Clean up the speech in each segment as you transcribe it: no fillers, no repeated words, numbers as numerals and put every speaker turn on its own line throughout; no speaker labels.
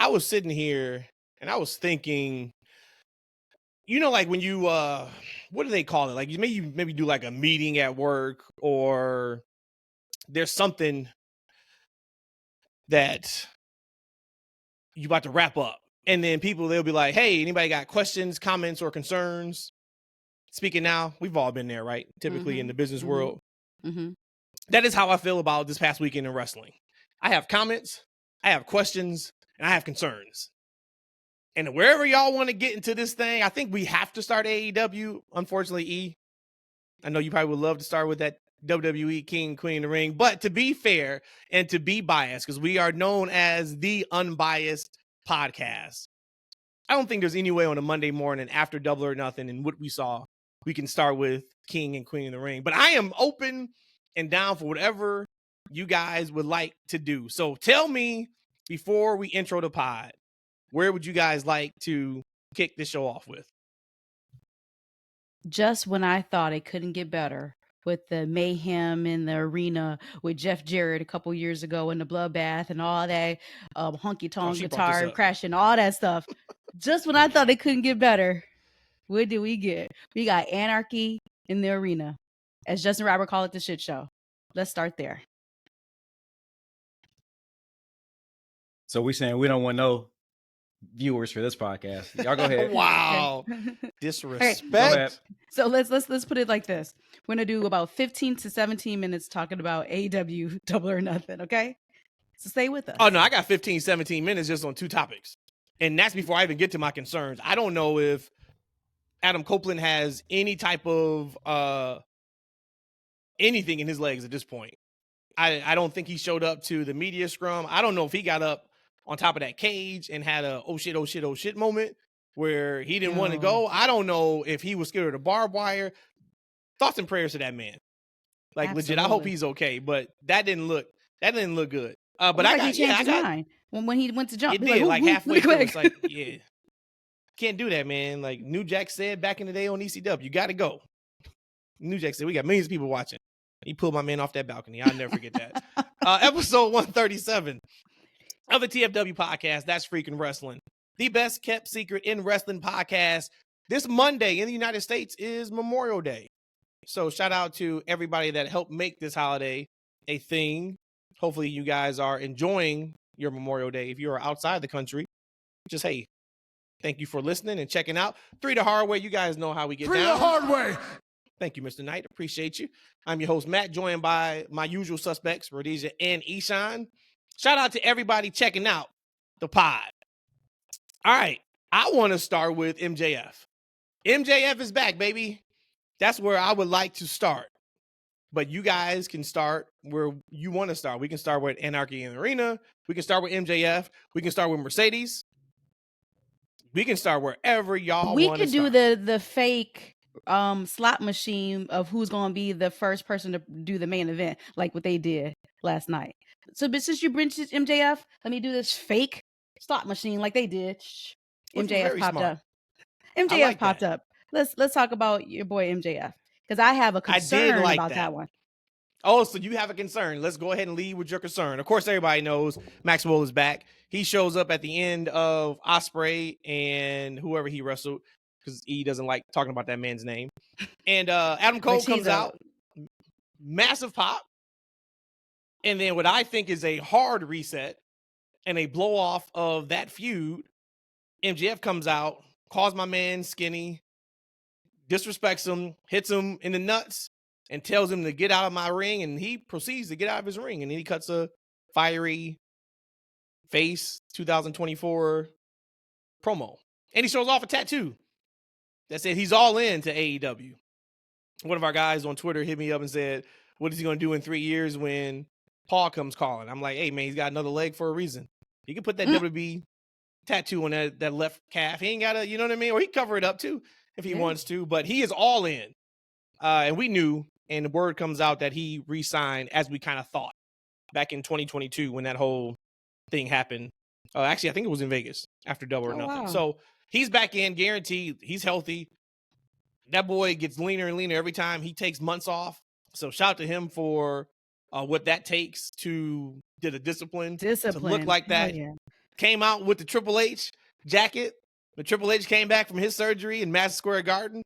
I was sitting here and I was thinking, like when you what do they call it? Like you maybe do like a meeting at work, or there's something that you about to wrap up. And then they'll be like, hey, anybody got questions, comments, or concerns? Speaking now, we've all been there, right? Typically in the business world. That is how I feel about this past weekend in wrestling. I have comments, I have questions, and I have concerns. And wherever y'all want to get into this thing, I think we have to start AEW. Unfortunately, E, I know you probably would love to start with that WWE King, Queen of the Ring. But to be fair and to be biased, because we are known as the unbiased podcast, I don't think there's any way on a Monday morning after Double or Nothing and what we saw, we can start with King and Queen of the Ring. But I am open and down for whatever you guys would like to do. So tell me, before we intro the pod, where would you guys like to kick this show off with?
Just when I thought it couldn't get better with the mayhem in the arena with Jeff Jarrett a couple years ago in the bloodbath and all that honky-tonk guitar crashing, all that stuff. Just when I thought it couldn't get better, what did we get? We got anarchy in the arena. As Justin Robert called it, the shit show. Let's start there.
So we're saying we don't want no viewers for this podcast. Y'all go ahead.
Wow. Disrespect.
Okay. So let's put it like this. We're going to do about 15 to 17 minutes talking about AEW Double or Nothing, okay? So stay with us.
Oh, no, I got 15, 17 minutes just on two topics. And that's before I even get to my concerns. I don't know if Adam Copeland has any type of anything in his legs at this point. I don't think he showed up to the media scrum. I don't know if he got up on top of that cage and had a oh shit moment where he didn't want to go. I don't know if he was scared of the barbed wire. Thoughts and prayers to that man. Like, absolutely. Legit, I hope he's okay. But that didn't look good. But
he changed his mind when he went to jump.
It did, like halfway through. It's like, yeah, can't do that, man. Like New Jack said back in the day on ECW, you got to go. New Jack said, we got millions of people watching. He pulled my man off that balcony. I'll never forget that. Episode 137 of the TFW podcast. That's Freaking Wrestling, the best kept secret in wrestling podcast. This Monday in the United States is Memorial Day. So shout out to everybody that helped make this holiday a thing. Hopefully you guys are enjoying your Memorial Day. If you are outside the country, just, hey, thank you for listening and checking out. Three the Hard Way. You guys know how we get down.
Three the Hard Way.
Thank you, Mr. Knight. Appreciate you. I'm your host, Matt, joined by my usual suspects, Rhodesia and Eshaun. Shout out to everybody checking out the pod. All right. I want to start with MJF. MJF is back, baby. That's where I would like to start. But you guys can start where you want to start. We can start with Anarchy in the Arena. We can start with MJF. We can start with Mercedes. We can start wherever y'all want to start.
We could do the fake slot machine of who's going to be the first person to do the main event, like what they did last night. So, but since you bring MJF, let me do this fake slot machine like they did. MJF popped up. MJF popped up. Let's talk about your boy MJF, because I have a concern about that one.
Oh, so you have a concern. Let's go ahead and lead with your concern. Of course, everybody knows Maxwell is back. He shows up at the end of Ospreay and whoever he wrestled, because he doesn't like talking about that man's name. And Adam Cole comes out. Massive pop. And then what I think is a hard reset and a blow off of that feud, MJF comes out, calls my man skinny, disrespects him, hits him in the nuts, and tells him to get out of my ring, and he proceeds to get out of his ring, and then he cuts a fiery face 2024 promo. And he shows off a tattoo that said he's all in to AEW. One of our guys on Twitter hit me up and said, what is he going to do in 3 years when Paul comes calling? I'm like, hey, man, he's got another leg for a reason. He can put that WWE tattoo on that left calf. He ain't got to, you know what I mean? Or he can cover it up, too, if he wants to. But he is all in. And we knew, and the word comes out that he re-signed, as we kind of thought, back in 2022 when that whole thing happened. Actually, I think it was in Vegas after Double or Nothing. Wow. So he's back in, guaranteed. He's healthy. That boy gets leaner and leaner every time. He takes months off. So shout out to him for what that takes to get a discipline to look like that. came out with the Triple H jacket. The Triple H came back from his surgery in Madison Square Garden.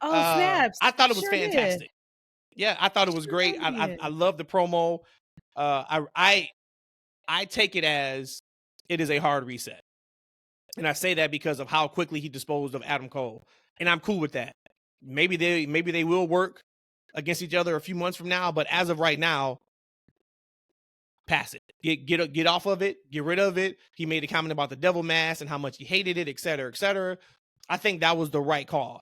Oh, snaps.
I thought it was
Sure did.
fantastic. Yeah, I thought it was great. I love the promo. I take it as it is a hard reset. And I say that because of how quickly he disposed of Adam Cole. And I'm cool with that. Maybe they will work against each other a few months from now, but as of right now, pass it. Get off of it. Get rid of it. He made a comment about the devil mask and how much he hated it, et cetera, et cetera. I think that was the right call.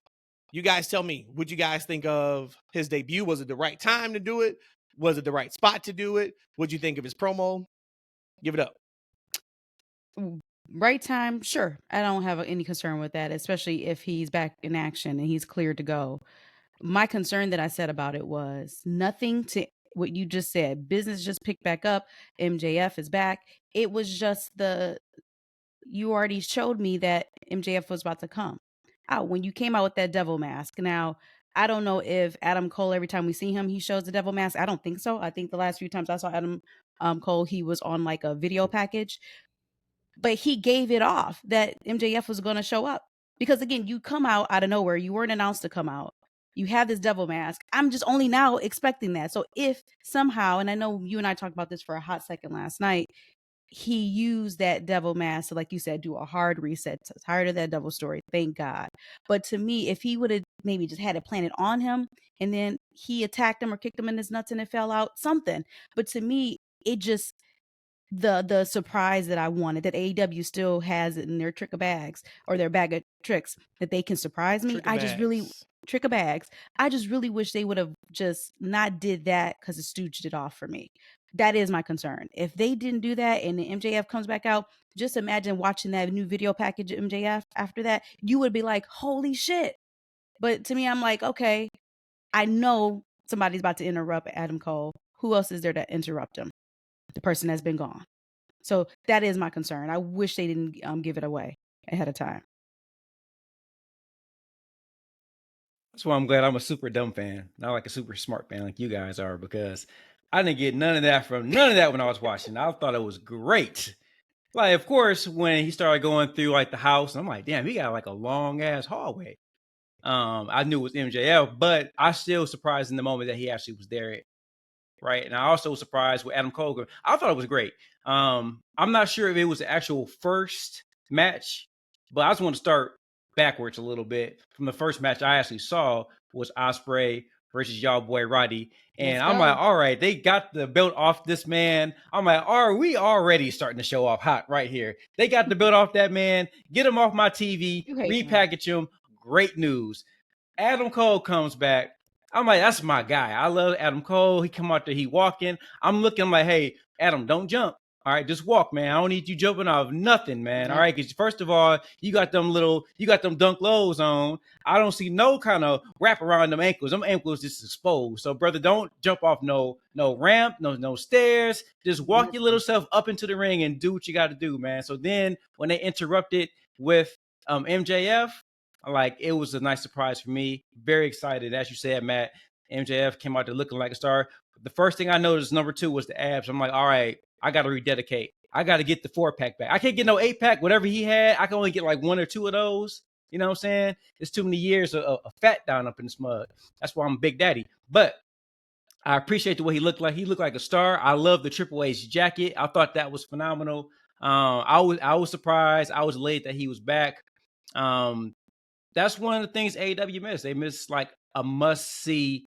You guys tell me, what you guys think of his debut? Was it the right time to do it? Was it the right spot to do it? What'd you think of his promo? Give it up.
Right time, sure. I don't have any concern with that, especially if he's back in action and he's cleared to go. My concern that I said about it was nothing to what you just said. Business just picked back up. MJF is back. It was just you already showed me that MJF was about to come out when you came out with that devil mask. Now, I don't know if Adam Cole, every time we see him, he shows the devil mask. I don't think so. I think the last few times I saw Adam Cole, he was on like a video package. But he gave it off that MJF was going to show up. Because again, you come out of nowhere. You weren't announced to come out. You have this devil mask. I'm just only now expecting that. So if somehow, and I know you and I talked about this for a hot second last night, he used that devil mask to, like you said, do a hard reset. Tired of that double story. Thank God. But to me, if he would have maybe just had it planted on him and then he attacked him or kicked him in his nuts and it fell out, something. But to me, it just the surprise that I wanted, that AEW still has in their trick of bags or their bag of tricks, that they can surprise me. Trick of bags. I just really wish they would have just not did that because it stooged it off for me. That is my concern. If they didn't do that and the MJF comes back out, just imagine watching that new video package of MJF after that. You would be like, holy shit. But to me, I'm like, okay, I know somebody's about to interrupt Adam Cole. Who else is there to interrupt him? The person that's been gone. So that is my concern. I wish they didn't give it away ahead of time.
That's why I'm glad I'm a super dumb fan, not like a super smart fan like you guys are, because I didn't get none of that when I was watching. I thought it was great. Like, of course, when he started going through like the house, I'm like, damn, he got like a long ass hallway. I knew it was MJF, but I still was surprised in the moment that he actually was there. Right. And I also was surprised with Adam Cole. I thought it was great. I'm not sure if it was the actual first match, but I just want to start backwards a little bit. From the first match I actually saw was Ospreay versus y'all boy Roddy. And I'm like, all right, they got the belt off this man. I'm like, are we already starting to show off hot right here? They got the belt off that man. Get him off my TV, repackage him. Great news. Adam Cole comes back. I'm like, that's my guy. I love Adam Cole. He come out there, he walking. I'm looking, I'm like, hey, Adam, don't jump. All right, just walk, man. I don't need you jumping off nothing, man. Mm-hmm. All right, because first of all, you got them dunk lows on. I don't see no kind of wrap around them ankles. Them ankles just exposed. So, brother, don't jump off no ramp, no stairs. Just walk your little self up into the ring and do what you got to do, man. So then when they interrupted with MJF, like, it was a nice surprise for me. Very excited. As you said, Matt, MJF came out there looking like a star. The first thing I noticed, number 2, was the abs. I'm like, all right, I got to rededicate. I got to get the 4-pack back. I can't get no 8-pack. Whatever he had, I can only get like 1 or 2 of those. You know what I'm saying? It's too many years of fat down up in this mud. That's why I'm Big Daddy. But I appreciate the way he looked like. He looked like a star. I love the Triple H jacket. I thought that was phenomenal. I was surprised. I was elated that he was back. That's one of the things AEW missed. They missed like a must-see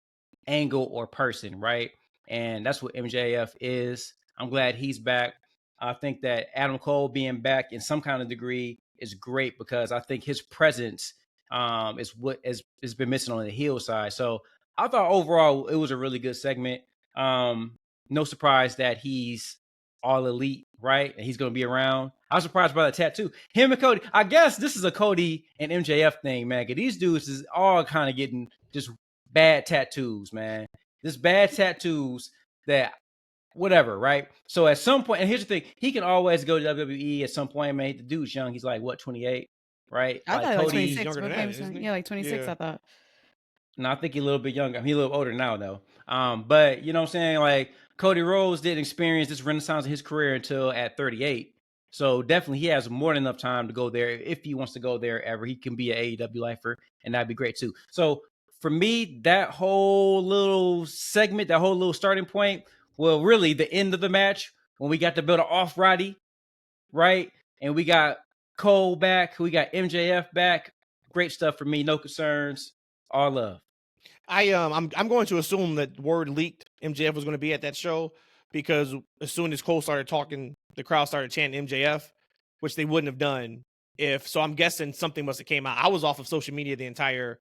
angle or person, right? And that's what MJF is. I'm glad he's back. I think that Adam Cole being back in some kind of degree is great because I think his presence is what has been missing on the heel side. So I thought overall it was a really good segment. No surprise that he's all elite, right? And he's going to be around. I was surprised by the tattoo. Him and Cody. I guess this is a Cody and MJF thing, man. These dudes is all kind of getting just bad tattoos, man. Just bad tattoos that whatever, right? So at some point, and here's the thing, he can always go to WWE at some point, man. The dude's young. He's like, what, 28, right?
I
like
thought
Cody's
26,
younger than that, isn't he?
Yeah, like 26,
Yeah.
I thought.
No, I think he's a little bit younger. He's a little older now, though. But you know what I'm saying? Like, Cody Rhodes didn't experience this renaissance in his career until at 38. So definitely he has more than enough time to go there. If he wants to go there ever, he can be an AEW lifer, and that'd be great too. So for me, that whole little segment, that whole little starting point, well, really the end of the match when we got to build an off Roddy, right? And we got Cole back, we got MJF back. Great stuff for me. No concerns. All love.
I'm going to assume that word leaked MJF was going to be at that show, because as soon as Cole started talking, the crowd started chanting MJF, which they wouldn't have done if. So I'm guessing something must have came out. I was off of social media the entire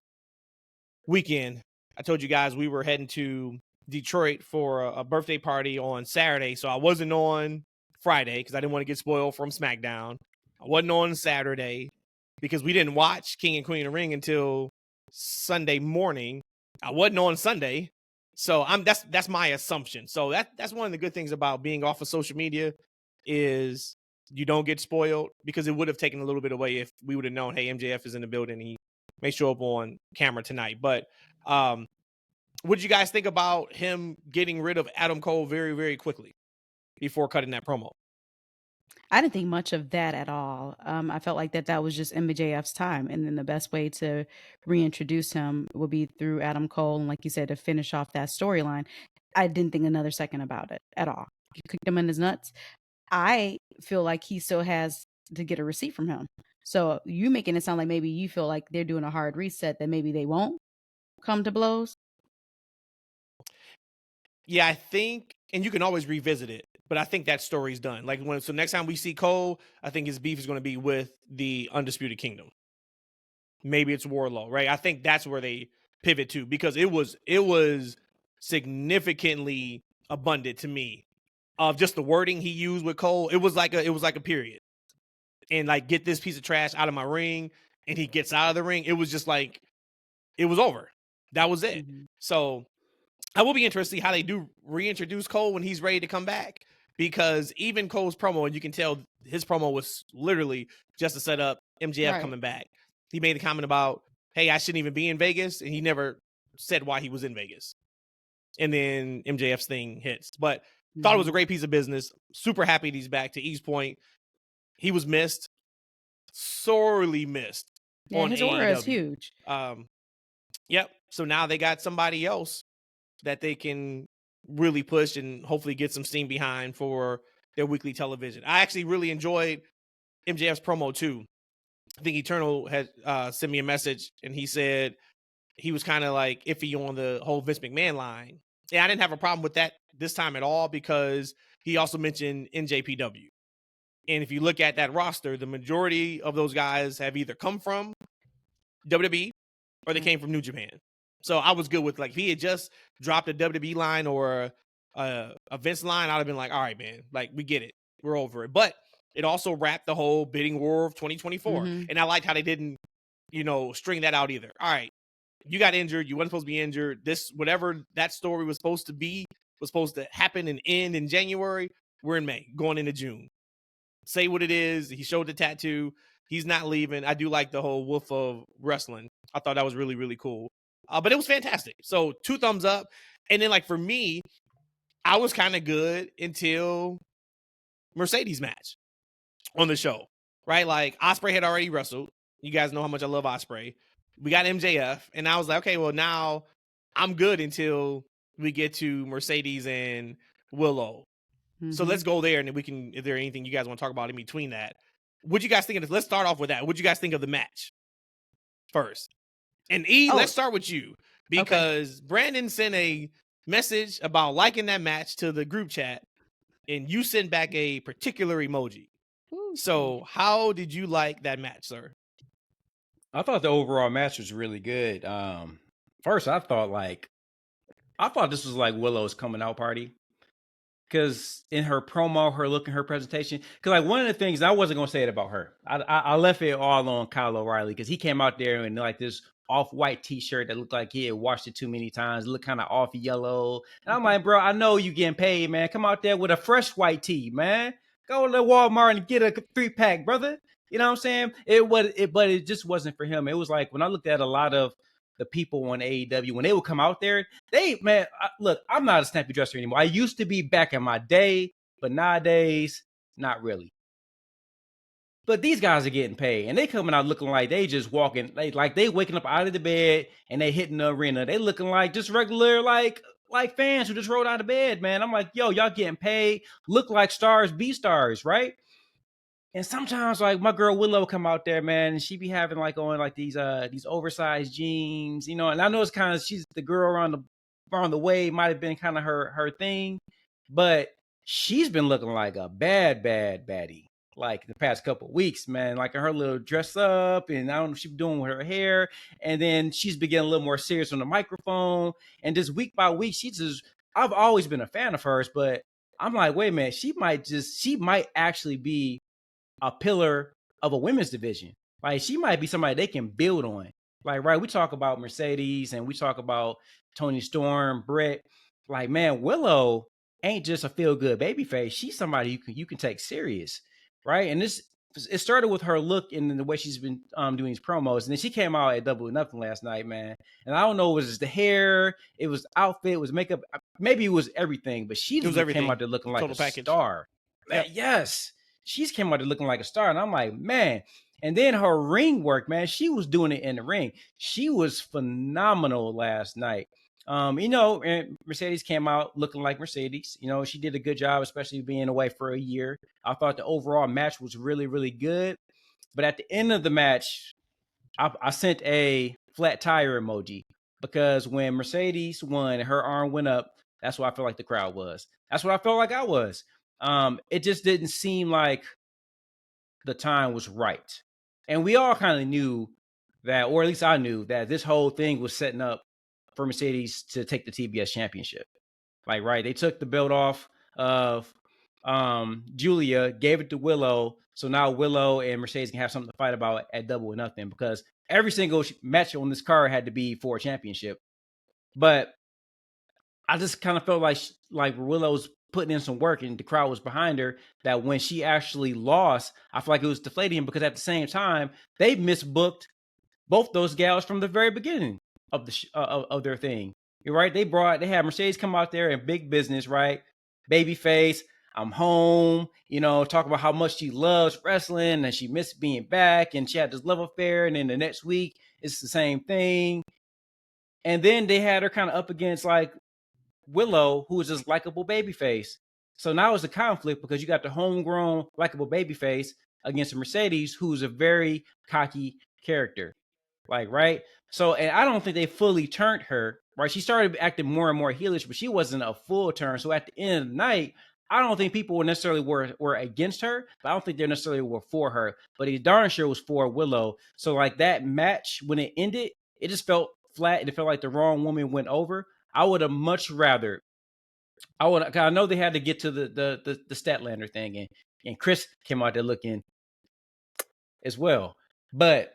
weekend. I told you guys we were heading to Detroit for a birthday party on Saturday, so I wasn't on Friday because I didn't want to get spoiled from SmackDown. I wasn't on Saturday because we didn't watch King and Queen of the Ring until Sunday morning. I wasn't on Sunday, so that's my assumption. So that's one of the good things about being off of social media is you don't get spoiled, because it would have taken a little bit away if we would have known, hey, MJF is in the building, he may show up on camera tonight. But what did you guys think about him getting rid of Adam Cole very, very quickly before cutting that promo?
I didn't think much of that at all. I felt like that was just MJF's time, and then the best way to reintroduce him would be through Adam Cole, and like you said, to finish off that storyline. I didn't think another second about it at all. You kicked him in his nuts. I feel like he still has to get a receipt from him. So you making it sound like maybe you feel like they're doing a hard reset, that maybe they won't come to blows.
Yeah, I think, and you can always revisit it, but I think that story's done. Like so next time we see Cole, I think his beef is going to be with the Undisputed Kingdom. Maybe it's Wardlow, right? I think that's where they pivot to, because it was significantly abundant to me of just the wording he used with Cole. It was like a period. And like, get this piece of trash out of my ring, and he gets out of the ring. It was just like, it was over. That was it.
Mm-hmm.
So I will be interested to see how they do reintroduce Cole when he's ready to come back, because even Cole's promo, and you can tell his promo was literally just to set up MJF coming back. He made the comment about, hey, I shouldn't even be in Vegas, and he never said why he was in Vegas. And then MJF's thing hits. But thought it was a great piece of business. Super happy that he's back. To E's point, he was missed, sorely missed.
Yeah, his aura is huge.
Yep. So now they got somebody else that they can really push and hopefully get some steam behind for their weekly television. I actually really enjoyed MJF's promo too. I think Eternal had sent me a message, and he said he was kind of like iffy on the whole Vince McMahon line. And I didn't have a problem with that this time at all, because he also mentioned NJPW. And if you look at that roster, the majority of those guys have either come from WWE or they came from New Japan. So I was good with, like, if he had just dropped a WWE line or a Vince line, I'd have been like, all right, man, like, we get it. We're over it. But it also wrapped the whole bidding war of 2024.
Mm-hmm.
And I liked how they didn't, string that out either. All right, you got injured. You weren't supposed to be injured. This, whatever that story was supposed to be, was supposed to happen and end in January. We're in May, going into June. Say what it is. He showed the tattoo. He's not leaving. I do like the whole Wolf of Wrestling. I thought that was really, really cool. But it was fantastic. So 2 thumbs up. And then, like, for me, I was kind of good until Mercedes match on the show, right? Like, Ospreay had already wrestled. You guys know how much I love Ospreay. We got MJF, and I was like, okay, well, now I'm good until we get to Mercedes and Willow. Mm-hmm. So let's go there, and then we can, if there anything you guys want to talk about in between that. What'd you guys think of this? Let's start off with that. What'd you guys think of the match first? And let's start with you, because Brandon sent a message about liking that match to the group chat, and you sent back a particular emoji. Ooh. So how did you like that match, sir?
I thought the overall match was really good. First, I thought this was like Willow's coming out party. Because in her promo, her look and her presentation, because like one of the things, I wasn't going to say it about her. I left it all on Kyle O'Reilly, because he came out there in like this off-white t-shirt that looked like he had washed it too many times. It looked kind of off yellow. And I'm like, bro, I know you getting paid, man. Come out there with a fresh white tee, man. Go to Walmart and get a 3-pack, brother. You know what I'm saying? But it just wasn't for him. It was like, when I looked at a lot of the people on AEW, when they would come out there, look, I'm not a snappy dresser anymore. I used to be back in my day, but nowadays, not really. But these guys are getting paid, and they coming out looking like they just walking, like they waking up out of the bed and they hitting the arena. They looking like just regular, like fans who just rolled out of bed, man. I'm like, yo, y'all getting paid, look like stars, be stars, right? And sometimes, like my girl Willow come out there, man, and she be having like on like these oversized jeans, you know. And I know it's kind of she's the girl around the way, might have been kind of her thing, but she's been looking like a bad baddie like the past couple of weeks, man. Like her little dress up, and I don't know what she's doing with her hair, and then she's been getting a little more serious on the microphone, and just week by week, I've always been a fan of hers, but I'm like, wait a minute, she might actually be a pillar of a women's division. Like she might be somebody they can build on. Like, right, we talk about Mercedes and we talk about Tony Storm, Brett. Like, man, Willow ain't just a feel good babyface. She's somebody you can take serious, right? And it started with her look and the way she's been doing these promos, and then she came out at Double or Nothing last night, man. And I don't know, it was the hair, it was the outfit, it was makeup, maybe it was everything, but she just came out there looking like a package. Star. Man, yes. She's came out there looking like a star, and I'm like, man. And then her ring work, man, she was doing it in the ring. She was phenomenal last night. You know, and Mercedes came out looking like Mercedes. You know, she did a good job, especially being away for a year. I thought the overall match was really, really good. But at the end of the match, I sent a flat tire emoji because when Mercedes won and her arm went up, that's what I felt like the crowd was. That's what I felt like I was. It just didn't seem like the time was right. And we all kind of knew that, or at least I knew that this whole thing was setting up for Mercedes to take the TBS championship. Like, right, they took the belt off of Julia, gave it to Willow. So now Willow and Mercedes can have something to fight about at Double or Nothing, because every single match on this card had to be for a championship. But I just kind of felt like Willow's putting in some work and the crowd was behind her, that when she actually lost, I feel like it was deflating, because at the same time, they misbooked both those gals from the very beginning of the of their thing. You're right. They had Mercedes come out there in big business, right? Babyface, I'm home, you know, talk about how much she loves wrestling and she missed being back, and she had this love affair, and then the next week it's the same thing. And then they had her kind of up against like Willow, who is just likable babyface. So now it's a conflict because you got the homegrown likable babyface against a Mercedes, who's a very cocky character. Like, right? So, and I don't think they fully turned her, right? She started acting more and more heelish, but she wasn't a full turn. So at the end of the night, I don't think people were necessarily were against her, but I don't think they necessarily were for her. But he darn sure was for Willow. So like that match, when it ended, it just felt flat, and it felt like the wrong woman went over. I would have much rather. I know they had to get to the Statlander thing, and Chris came out there looking as well, but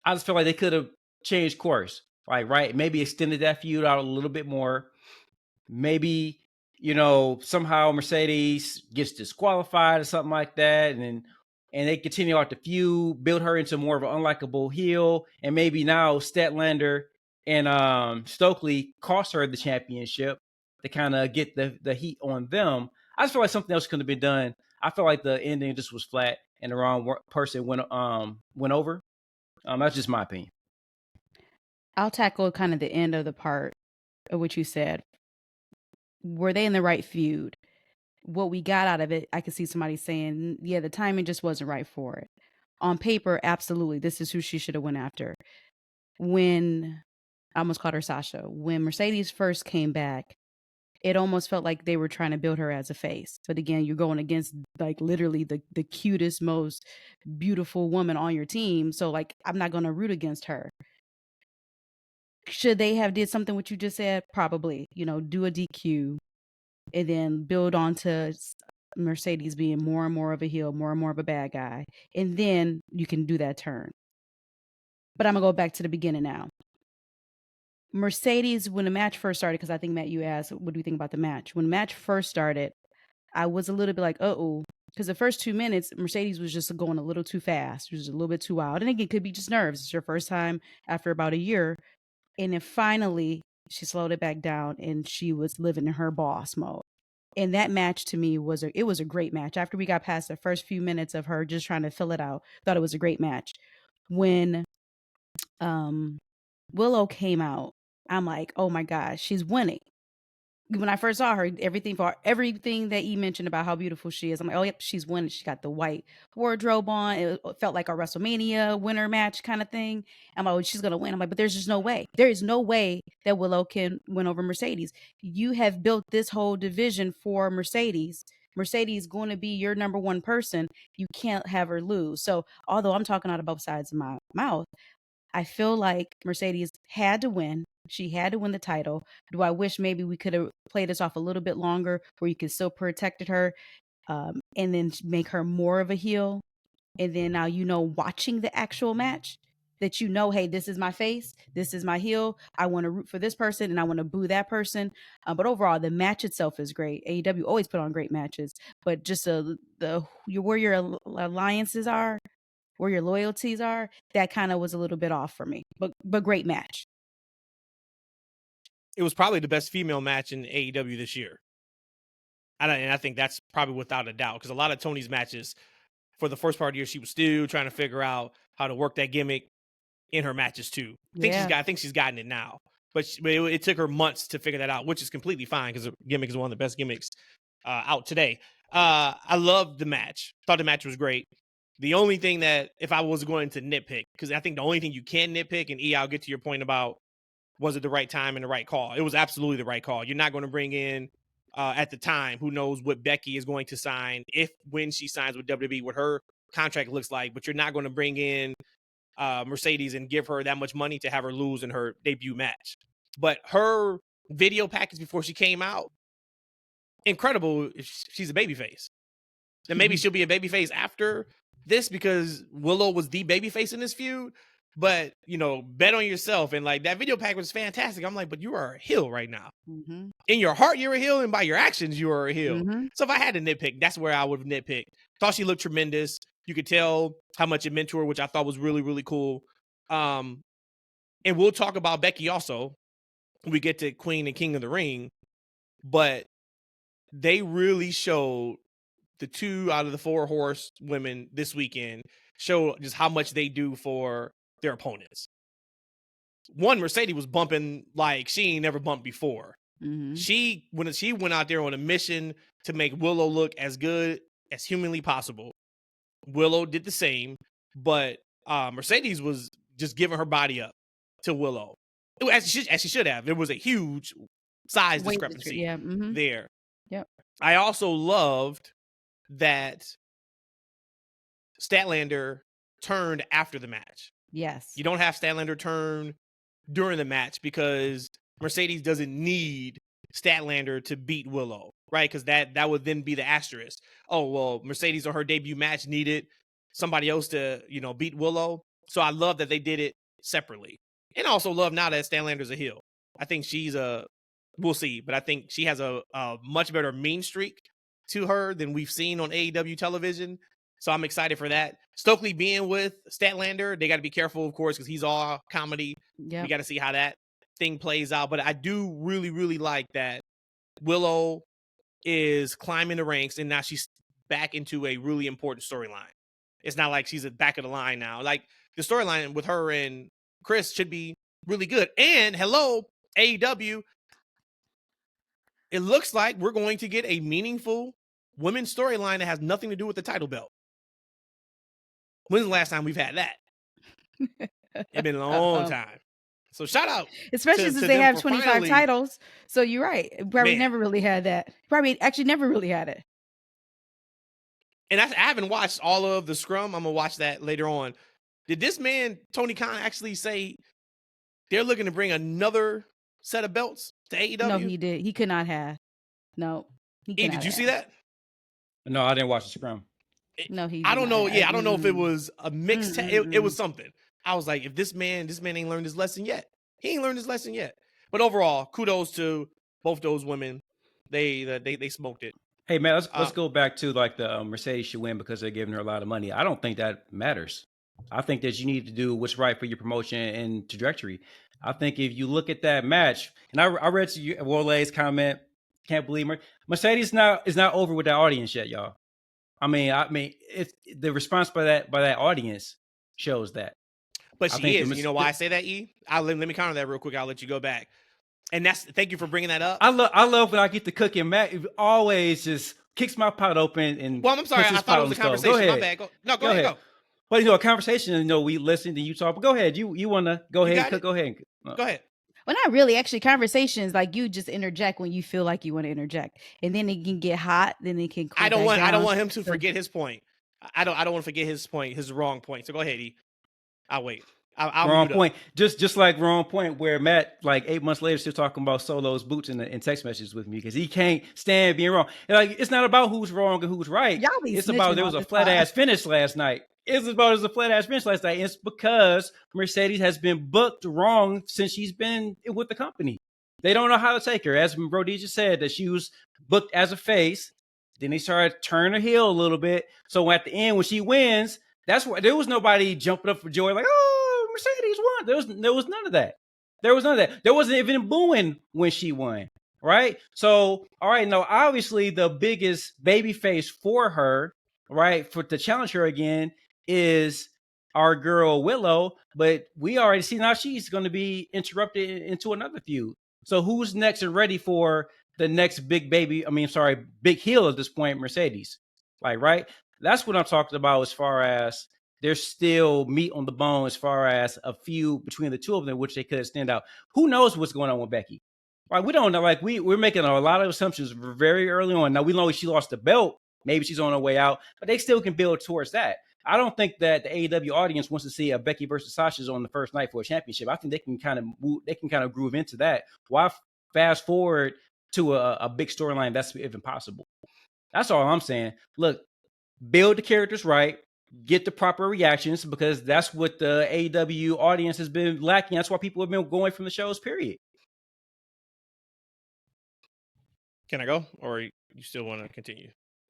I just feel like they could have changed course, like, right? Maybe extended that feud out a little bit more. Maybe, you know, somehow Mercedes gets disqualified or something like that, and they continue out the feud, build her into more of an unlikable heel, and maybe now Statlander and Stokely cost her the championship to kind of get the heat on them. I just feel like something else could have been done. I feel like the ending just was flat and the wrong person went over. That's just my opinion.
I'll tackle kind of the end of the part of what you said. Were they in the right feud? What we got out of it, I could see somebody saying, yeah, the timing just wasn't right for it. On paper, absolutely, this is who she should have went after. When, I almost called her Sasha, when Mercedes first came back, it almost felt like they were trying to build her as a face. But again, you're going against like literally the cutest, most beautiful woman on your team. So like, I'm not going to root against her. Should they have did something what you just said? Probably, you know, do a DQ and then build onto Mercedes being more and more of a heel, more and more of a bad guy. And then you can do that turn. But I'm going to go back to the beginning now. Mercedes, when the match first started, because I think, Matt, you asked, what do you think about the match? When the match first started, I was a little bit like, uh-oh. Because the first 2 minutes, Mercedes was just going a little too fast. It was a little bit too wild. And again, it could be just nerves. It's your first time after about a year. And then finally, she slowed it back down and she was living in her boss mode. And that match to me was a great match. After we got past the first few minutes of her just trying to fill it out, thought it was a great match. When Willow came out, I'm like, oh my gosh, she's winning. When I first saw her, everything that you mentioned about how beautiful she is, I'm like, oh yep, she's winning. She got the white wardrobe on. It felt like a WrestleMania winner match kind of thing. I'm like, oh, she's gonna win. I'm like, but there's just no way. There is no way that Willow can win over Mercedes. You have built this whole division for Mercedes. Mercedes going to be your number one person. You can't have her lose. So although I'm talking out of both sides of my mouth, I feel like Mercedes had to win. She had to win the title. Do I wish maybe we could have played this off a little bit longer where you could still protected her and then make her more of a heel? And then now, watching the actual match that hey, this is my face, this is my heel. I want to root for this person and I want to boo that person. But overall, the match itself is great. AEW always put on great matches, but just where your alliances are, where your loyalties are, that kind of was a little bit off for me. But great match.
It was probably the best female match in AEW this year. And I think that's probably without a doubt, because a lot of Tony's matches for the first part of the year, she was still trying to figure out how to work that gimmick in her matches too. I think she's gotten it now, but it took her months to figure that out, which is completely fine because the gimmick is one of the best gimmicks out today. I loved the match. Thought the match was great. The only thing that, if I was going to nitpick, because I think the only thing you can nitpick, and I'll get to your point about was it the right time and the right call? It was absolutely the right call. You're not going to bring in, at the time, who knows what Becky is going to sign, when she signs with WWE, what her contract looks like, but you're not going to bring in Mercedes and give her that much money to have her lose in her debut match. But her video package before she came out, incredible. She's a babyface. Then maybe she'll be a babyface after this, because Willow was the babyface in this feud. But, bet on yourself. And like, that video pack was fantastic. I'm like, but you are a heel right now.
Mm-hmm.
In your heart, you're a heel, and by your actions, you are a heel.
Mm-hmm.
So if I had to nitpick, that's where I would have nitpicked. Thought she looked tremendous. You could tell how much it meant to her, which I thought was really, really cool. And we'll talk about Becky also when we get to Queen and King of the Ring. But they really showed, the 2 out of the 4 horse women this weekend show just how much they do for their opponents. One, Mercedes was bumping like she ain't never bumped before.
Mm-hmm.
She went out there on a mission to make Willow look as good as humanly possible. Willow did the same, but Mercedes was just giving her body up to Willow, as she should have. There was a huge size discrepancy there.
Yep.
I also loved that Statlander turned after the match.
Yes.
You don't have Statlander turn during the match because Mercedes doesn't need Statlander to beat Willow, right? Because that would then be the asterisk. Oh, well, Mercedes on her debut match needed somebody else to, beat Willow. So I love that they did it separately. And I also love now that Statlander's a heel. I think we'll see, but I think she has a much better mean streak to her than we've seen on AEW television. So I'm excited for that. Stokely being with Statlander, they got to be careful, of course, because he's all comedy.
Yep.
We got to see how that thing plays out. But I do really, really like that Willow is climbing the ranks, and now she's back into a really important storyline. It's not like she's at the back of the line now. Like, the storyline with her and Chris should be really good. And hello, AEW, it looks like we're going to get a meaningful women's storyline that has nothing to do with the title belt. When's the last time we've had that? It's been a long time. So shout out.
Especially since they have 25 titles. So you're right. Probably never really had that. Probably actually never really had it.
And I haven't watched all of the Scrum. I'm going to watch that later on. Did this man, Tony Khan, actually say they're looking to bring another set of belts to AEW?
No, he did. He could not have. No.
Did you see that?
No, I didn't watch the Scrum.
No, he.
I don't know. Yeah, I don't know if it was a mixed. It was something. I was like, if this man ain't learned his lesson yet. He ain't learned his lesson yet. But overall, kudos to both those women. They smoked it.
Hey man, let's go back to like the Mercedes should win because they're giving her a lot of money. I don't think that matters. I think that you need to do what's right for your promotion and trajectory. I think if you look at that match, and I read Warlay's comment, Can't believe Mercedes is not over with that audience yet, y'all. I mean, it's the response by that audience shows that.
But she is. You know why I say that, E? Let me counter that real quick. I'll let you go back. And thank you for bringing that up.
I love when I get to cook and Matt always just kicks my pot open and.
Well, I'm sorry. I thought it was a conversation. Go ahead. My bad. Go ahead.
But a conversation. We listen to you talk. But go ahead. You want to go ahead and cook? Go ahead.
Go ahead.
Well, not really. Actually, conversations like you just interject when you feel like you want to interject, and then it can get hot. Then it can. Cool
I don't want him to forget his point. I don't want to forget his point. His wrong point. So go ahead, E. I'll wait. I'll
wrong point. Just like wrong point where Matt, like 8 months later, still talking about Solo's boots in text messages with me because he can't stand being wrong. And like, it's not about who's wrong and who's right. It's about there was a flat ass finish last night. It's about there was a flat ass finish last night. And it's because Mercedes has been booked wrong since she's been with the company. They don't know how to take her. As Rhodesia said, that she was booked as a face. Then they started turning her heel a little bit. So at the end, when she wins, that's why there was nobody jumping up for joy like, oh, Mercedes won. There was none of that. There was none of that. There wasn't even booing when she won, right? So, all right, now obviously the biggest baby face for her, right, for to challenge her again is our girl Willow, but we already see now she's going to be interrupted into another feud. So who's next and ready for the next big heel at this point, Mercedes? Like, right? That's what I'm talking about as far as there's still meat on the bone as far as a feud between the two of them, which they could stand out. Who knows what's going on with Becky? Right? We don't know. Like, we're making a lot of assumptions very early on. Now, we know she lost the belt. Maybe she's on her way out, but they still can build towards that. I don't think that the AEW audience wants to see a Becky versus Sasha's on the first night for a championship. I think they can kind of groove into that. Why fast forward to a big storyline that's even possible? That's all I'm saying. Look, build the characters right, get the proper reactions, because that's what the AEW audience has been lacking. That's why people have been going from the shows, period.
Can I go, or you still want to continue?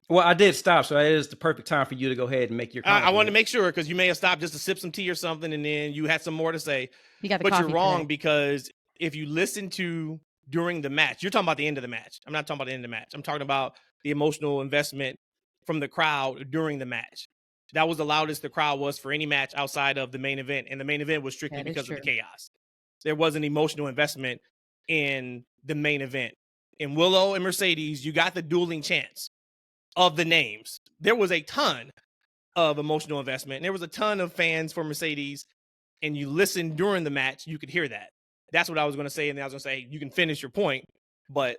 Well, I did stop, so it is the perfect time for you to go ahead and make your comment.
I wanted to make sure, because you may have stopped just to sip some tea or something, and then you had some more to say. But you're wrong, because if you listen to during the match, you're talking about the end of the match. I'm not talking about the end of the match. I'm talking about the emotional investment from the crowd during the match. That was the loudest the crowd was for any match outside of the main event, and the main event was strictly because of the chaos. There was an emotional investment in the main event. In Willow and Mercedes, you got the dueling chants of the names. There was a ton of emotional investment, and there was a ton of fans for Mercedes, and you listened during the match, you could hear that. That's what I was going to say, and then I was going to say, you can finish your point, but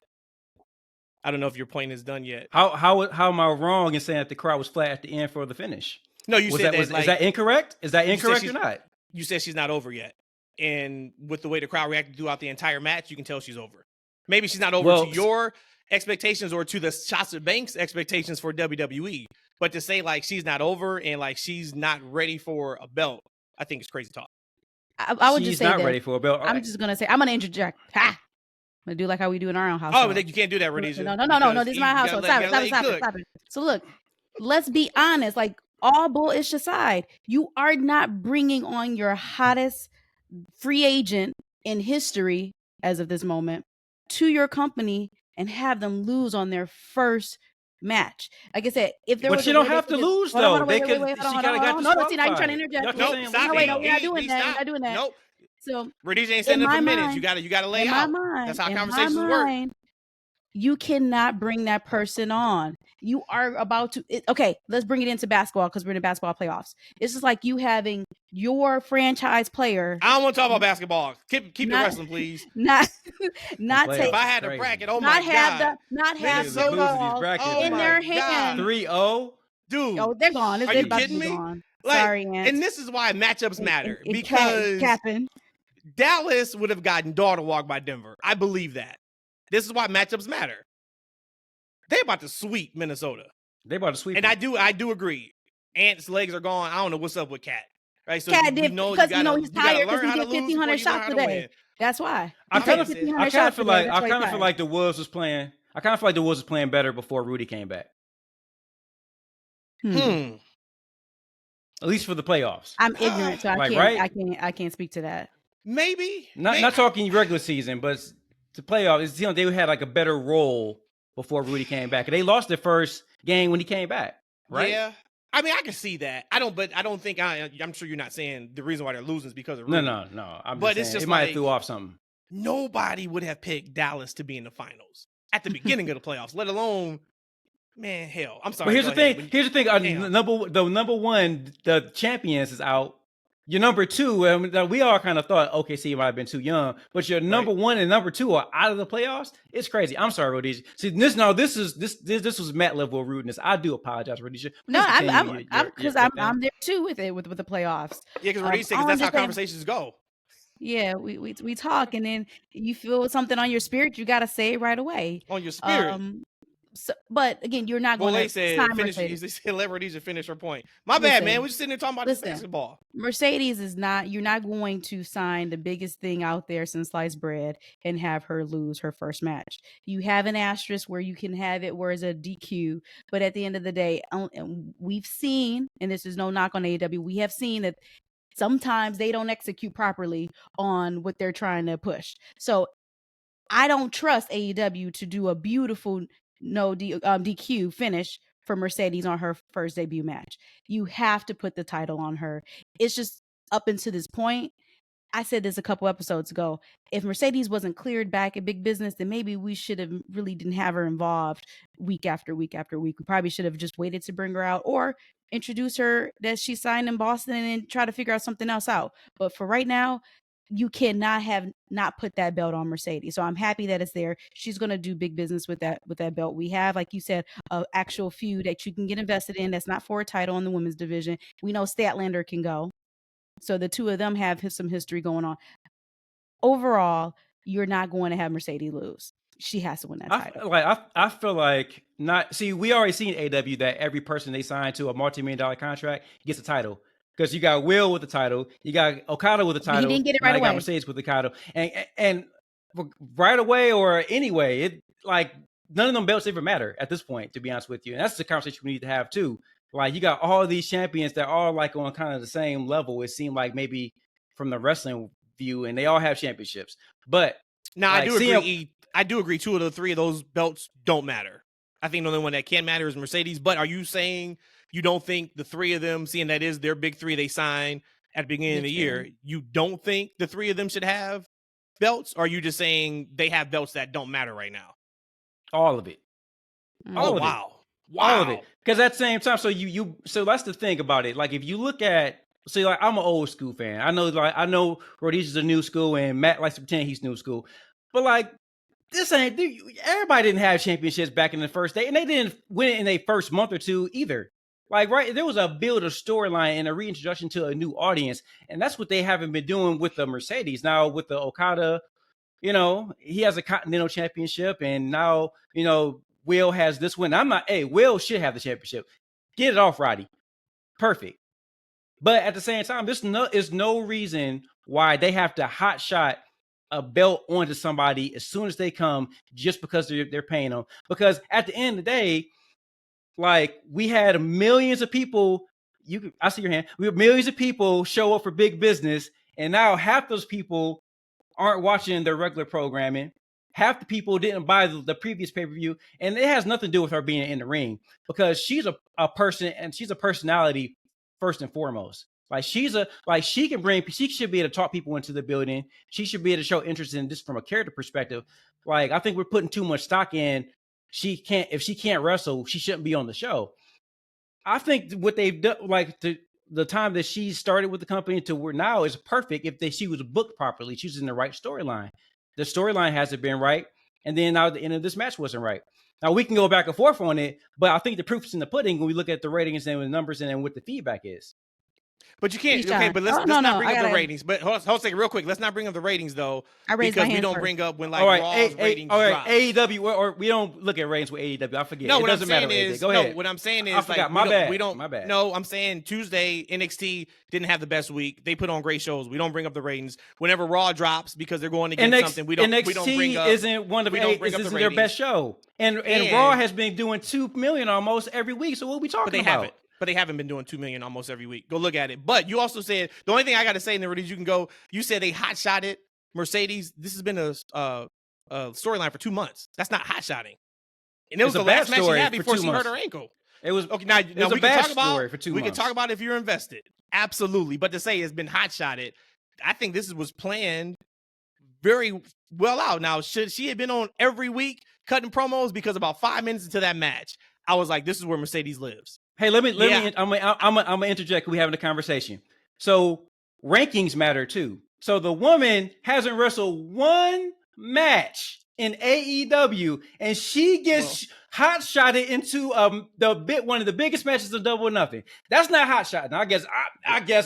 I don't know if your point is done yet.
How am I wrong in saying that the crowd was flat at the end for the finish?
No, you said that.
Is that incorrect? Is that incorrect or not?
You said she's not over yet, and with the way the crowd reacted throughout the entire match, you can tell she's over. Maybe she's not over to your expectations or to the Sasha Banks expectations for WWE, but to say like she's not over and like she's not ready for a belt, I think it's crazy talk.
I would just say
she's not ready for a belt.
I'm just gonna say I'm gonna interject. Ha! I'm gonna do like how we do in our own house.
Oh, but you can't do that, Rhodesia.
No. This is my household. Stop it. So look, let's be honest. Like, all bullshit aside, you are not bringing on your hottest free agent in history as of this moment to your company and have them lose on their first match. Like I said, if there was,
but you don't have to lose though. They could. She gotta got
no, see, now you're trying to interject.
No, stop.
We're not doing that. We're not doing that.
Nope.
So
Rhodesia ain't standing for minutes. You gotta lay out. That's how conversations work.
You cannot bring that person on. You are about to. Okay, let's bring it into basketball because we're in the basketball playoffs. It's just like you having your franchise player.
I don't want to talk about basketball. Keep it wrestling, please.
Not take.
If I had to bracket, oh my god,
not have the ball in their hand.
3-0,
dude.
Oh, they're gone.
Are you kidding me? Like,
sorry, Ant.
And this is why matchups matter, because Dallas would have gotten dog to walk by Denver. I believe that. This is why matchups matter. They're about to sweep Minnesota. And I do agree. Ant's legs are gone. I don't know what's up with Cat. Right? So
Cat did because he's tired because he did 1,500 shots today. That's why.
I kind of feel like the Wolves was playing. I kind of feel like the Wolves was playing better before Rudy came back. At least for the playoffs.
I'm ignorant, so I can't speak to that.
Maybe.
Not talking regular season, but the playoffs. They had like a better role before Rudy came back. And they lost their first game when he came back, right?
Yeah. I mean, I can see that. I'm sure you're not saying the reason why they're losing is because of Rudy.
No. I'm
But
just
it's
saying,
just
it might have
like-
threw off something.
Nobody would have picked Dallas to be in the finals at the beginning of the playoffs, let alone, man, hell. I'm sorry.
But here's the
go ahead.
thing. Here's the thing.
Damn.
The number one, the champions is out. Your number two, we all kind of thought OKC might have been too young, but your number one and number two are out of the playoffs. It's crazy. I'm sorry, Rhodesia. See, this was Matt level of rudeness. I do apologize, Rhodesia.
No,
Please
I'm
continue
because I'm there too with it with the playoffs.
Yeah, because Rhodesia said
all I'm
that's how
just saying-
conversations go.
Yeah, we talk, and then you feel something on your spirit, you got to say it right away.
On your spirit.
So, but again, you're not going
Gole
to
said,
sign
finish.
Mercedes.
He said, let Rhodesia finish her point. My bad, man. We're just sitting there talking about this basketball.
Mercedes is not, you're not going to sign the biggest thing out there since sliced bread and have her lose her first match. You have an asterisk where you can have it where it's a DQ, but at the end of the day, we've seen, and this is no knock on AEW, we have seen that sometimes they don't execute properly on what they're trying to push. So I don't trust AEW to do a beautiful DQ finish for Mercedes on her first debut match. You have to put the title on her. It's just up until this point. I said this a couple episodes ago. If Mercedes wasn't cleared back at Big Business, then maybe we should have really didn't have her involved week after week after week. We probably should have just waited to bring her out or introduce her that she signed in Boston and then try to figure out something else out. But for right now, you cannot have not put that belt on Mercedes. So I'm happy that it's there. She's going to do big business with that belt. We have, like you said, an actual feud that you can get invested in. That's not for a title in the women's division. We know Statlander can go. So the two of them have some history going on. Overall, you're not going to have Mercedes lose. She has to win that title.
I feel like not. See, we already seen AW that every person they sign to a multi-million-dollar contract gets a title. Because you got Will with the title, you got Okada with the title,
he didn't get it right
you
away.
got Mercedes with the title, and right away or anyway, it like none of them belts even matter at this point. To be honest with you, and that's the conversation we need to have too. Like you got all these champions that are like on kind of the same level. It seemed like maybe from the wrestling view, and they all have championships. But
now
like,
I do agree. I do agree. 2 of the 3 of those belts don't matter. I think the only one that can matter is Mercedes. But are you saying you don't think the 3 of them, seeing that is their big 3 they signed at the beginning of the year, you don't think the 3 of them should have belts? Or are you just saying they have belts that don't matter right now?
All of it.
All of it.
All of it. Because at the same time, so that's the thing about it. Like if you look at, like I'm an old school fan. I know Rhodesia's a new school and Matt likes to pretend he's new school. But like this ain't, everybody didn't have championships back in the first day, and they didn't win it in their first month or two either. Like, right, there was a build of storyline and a reintroduction to a new audience, and that's what they haven't been doing with the Mercedes. Now with the Okada, he has a Continental Championship, and now Will has this one. Will should have the championship. Get it off, Roddy. Perfect. But at the same time, there's no reason why they have to hot shot a belt onto somebody as soon as they come just because they're paying them. Because at the end of the day, like we had millions of people, I see your hand. We have millions of people show up for Big Business, and now half those people aren't watching their regular programming. Half the people didn't buy the previous pay-per-view, and it has nothing to do with her being in the ring because she's a person and she's a personality first and foremost. Like she should be able to talk people into the building. She should be able to show interest in this from a character perspective. Like I think we're putting too much stock in. If she can't wrestle, she shouldn't be on the show. I think what they've done, like the time that she started with the company to where now is perfect. If she was booked properly, she was in the right storyline. The storyline hasn't been right, and then now the end of this match wasn't right. Now we can go back and forth on it, but I think the proof is in the pudding when we look at the ratings and the numbers and what the feedback is.
But you can't. Okay, but let's not bring up the ratings. But hold on a second, real quick. Let's not bring up the ratings though, because we don't bring up when like Raw's ratings drop.
AEW, or we don't look at ratings with AEW. I forget.
No,
what I'm saying
is,
go ahead.
What I'm saying is,
I forgot.
like,
My bad.
No, I'm saying Tuesday NXT didn't have the best week. They put on great shows. We don't bring up the ratings whenever Raw drops because they're going against something. We don't bring up.
Isn't one of their best show, and Raw has been doing 2 million almost every week. So what are we talking about?
But they haven't been doing 2 million almost every week. Go look at it. But you also said the only thing I got to say in there is you can go. You said they hot shotted Mercedes. This has been a storyline for 2 months. That's not hot shotting. And it was
It's a
the
bad
last match she
story
had
for
before
2
she hurt
months.
her ankle.
It was
Okay, now
was a
we can
bad
talk about
story for 2
we can
months.
talk about if you're invested. Absolutely. But to say it's been hot shotted, I think this was planned very well out. Now, should she have been on every week cutting promos? Because about 5 minutes into that match, I was like, this is where Mercedes lives.
Hey, let me.
Yeah.
I'm gonna interject. We having a conversation. So rankings matter too. So the woman hasn't wrestled one match in AEW, and she gets hot shotted into one of the biggest matches of Double or Nothing. That's not hot shot. I guess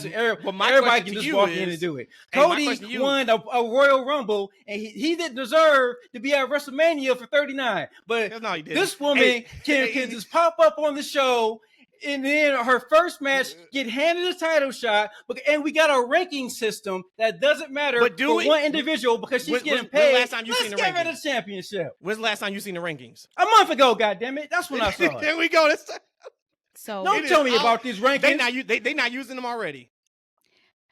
everybody can just walk in and do it. Cody won a Royal Rumble, and he didn't deserve to be at WrestleMania for 39. But
No, he didn't.
this woman can just pop up on the show. And then her first match get handed a title shot, and we got a ranking system that doesn't matter for one individual because she's getting paid.
Last time you seen the
Let's give her
rankings?
the championship.
When's the last time you seen the rankings?
A month ago, goddammit. That's when I saw it.
There we go.
So
Don't tell me about these rankings.
They not using them already.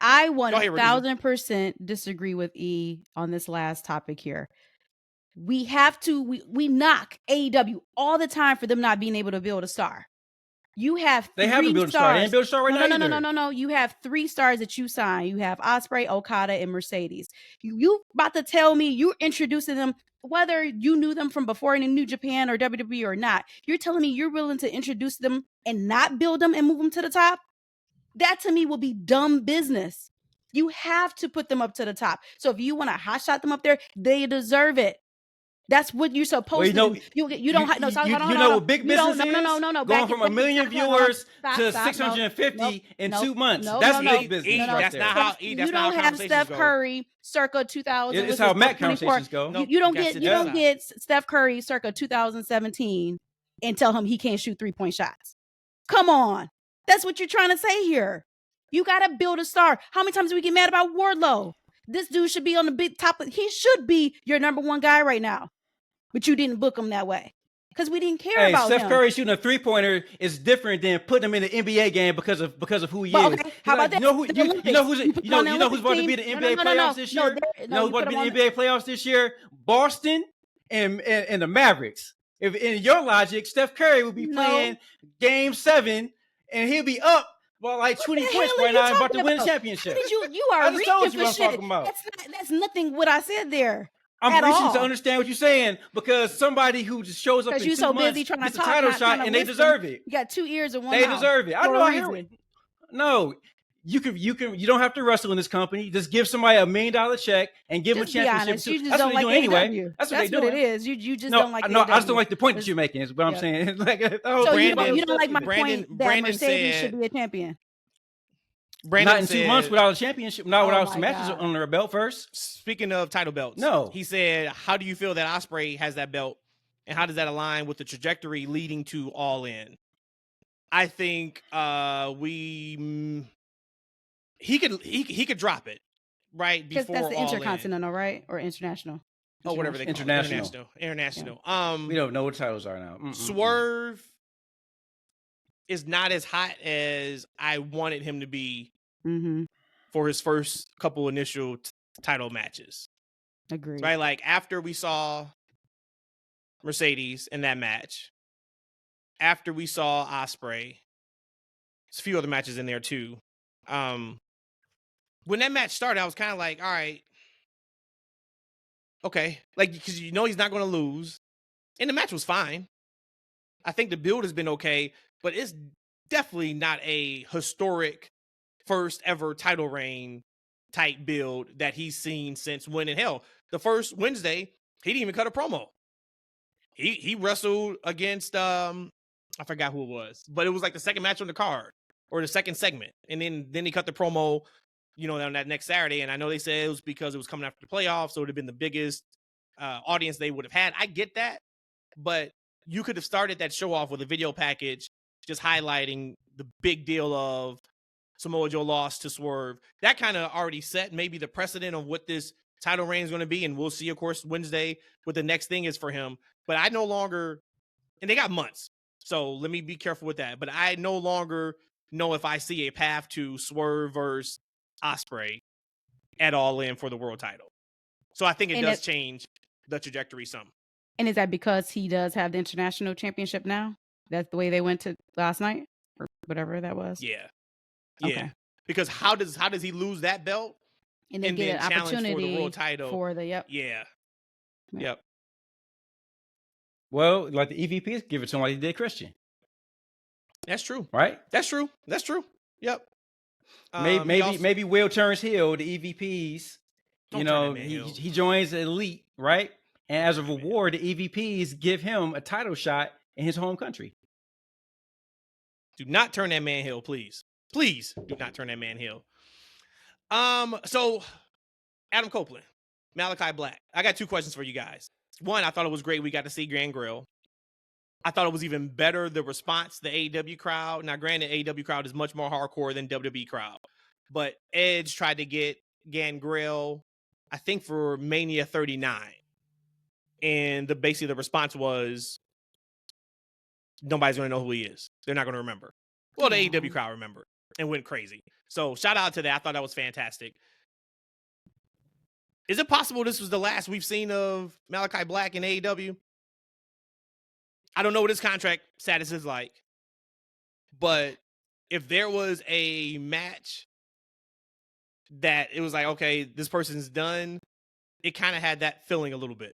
I 1000% disagree with E on this last topic here. We have to we knock AEW all the time for them not being able to build a star. You have
they haven't built a star. They ain't built a star right now.
No. You have 3 stars that you sign. You have Ospreay, Okada, and Mercedes. You about to tell me you're introducing them, whether you knew them from before in New Japan or WWE or not. You're telling me you're willing to introduce them and not build them and move them to the top? That to me will be dumb business. You have to put them up to the top. So if you want to hot shot them up there, they deserve it. That's what you're supposed to do. You don't have
what big business is?
No.
Going from 1 million viewers to 650 in 2 months. That's big business.
That's not how.
You don't have Steph Curry circa 2000.
It's how Matt conversations go.
You don't get Steph Curry circa 2017 and tell him he can't shoot 3-point shots. Come on, that's what you're trying to say here. You got to build a star. How many times do we get mad about Wardlow? This dude should be on the big top. He should be your number 1 guy right now. But you didn't book him that way because we didn't care about
Steph
him.
Curry shooting a 3-pointer is different than putting him in the NBA game because of who he is.
Okay. How about that?
You know who's about to be the NBA playoffs this year? You know who's about to be the NBA playoffs this year? Boston and the Mavericks. If in your logic, Steph Curry would be playing Game 7 and he'll be up by like 20 points right now and about to win a championship.
You are reaching for shit. That's nothing what I said there.
I'm reaching to understand what you're saying because somebody who just shows up in 2 months
busy trying to
gets a title shot and they deserve it.
You got 2 ears and 1
mouth. They deserve it. I know.
I hear it.
No, you don't have to wrestle in this company. Just give somebody $1 million check and give them a championship.
You just
That's
don't
what
like
they're doing
AEW.
anyway. That's what
it is. You just don't like.
No, I just don't like the point that you're making. Is what I'm saying. Like,
you don't like my point that Mercedes should be a champion.
Not in 2 months without a championship, not without some matches under her belt first.
Speaking of title belts, he said, how do you feel that Ospreay has that belt and how does that align with the trajectory leading to All In? I think he could drop it right before
that's the
All
Intercontinental, right? Or international?
Oh, whatever they call it. International.
Yeah. We don't know what titles are now.
Swerve is not as hot as I wanted him to be for his first couple initial title matches.
Agreed.
Right? Like after we saw Mercedes in that match, after we saw Ospreay, there's a few other matches in there too. When that match started, I was kind of like, all right, okay. Like, because you know he's not going to lose. And the match was fine. I think the build has been okay, but it's definitely not a historic first ever title reign type build that he's seen since winning. Hell, the first Wednesday, he didn't even cut a promo. He wrestled against I forgot who it was, but it was like the second match on the card or the second segment. And then he cut the promo, on that next Saturday. And I know they said it was because it was coming after the playoffs, so it would have been the biggest audience they would have had. I get that, but you could have started that show off with a video package just highlighting the big deal of Samoa Joe lost to Swerve. That kind of already set maybe the precedent of what this title reign is going to be. And we'll see, of course, Wednesday what the next thing is for him. But I no longer, and they got months, so let me be careful with that. But I no longer know if I see a path to Swerve versus Ospreay at All In for the world title. So I think it does change the trajectory some.
And is that because he does have the international championship now? That's the way they went to last night or whatever that was.
Yeah.
Okay.
Because how does he lose that belt
And they get
then
an
challenge for the
opportunity
world title?
for the
Yeah.
Yep.
Yep.
Well, like the EVPs, give it to him like he did Christian,
That's true.
right?
That's true. Yep.
Maybe Will turns heel. The EVPs,
Don't
you
turn
know,
that man heel.
he joins the Elite, right? And as a
turn that man
reward, the EVPs give him a title shot in his home country.
Do not turn that man heel, please. Please do not turn that man heel. So Adam Copeland, Malachi Black. I got 2 questions for you guys. One, I thought it was great we got to see Gangrel. I thought it was even better the response, the AEW crowd. Now, granted, AEW crowd is much more hardcore than WWE crowd, but Edge tried to get Gangrel, I think, for Mania 39, and basically the response was nobody's going to know who he is. They're not going to remember. Well, the AEW crowd remembered and went crazy. So shout out to that. I thought that was fantastic. Is it possible this was the last we've seen of Malachi Black in AEW? I don't know what his contract status is like, but if there was a match that it was like, okay, this person's done, it kind of had that feeling a little bit.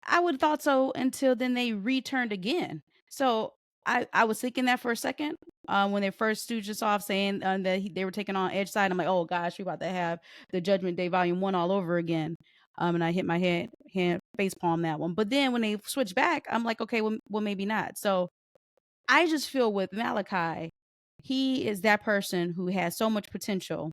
I would have thought so until then they returned again. So I was thinking that for a second when they first stooged us off saying that they were taking on Edge side. I'm like, oh gosh, we're about to have the Judgment Day Volume 1 all over again. And I hit my hand face palm that one. But then when they switched back, I'm like, okay, well maybe not. So I just feel with Malachi, he is that person who has so much potential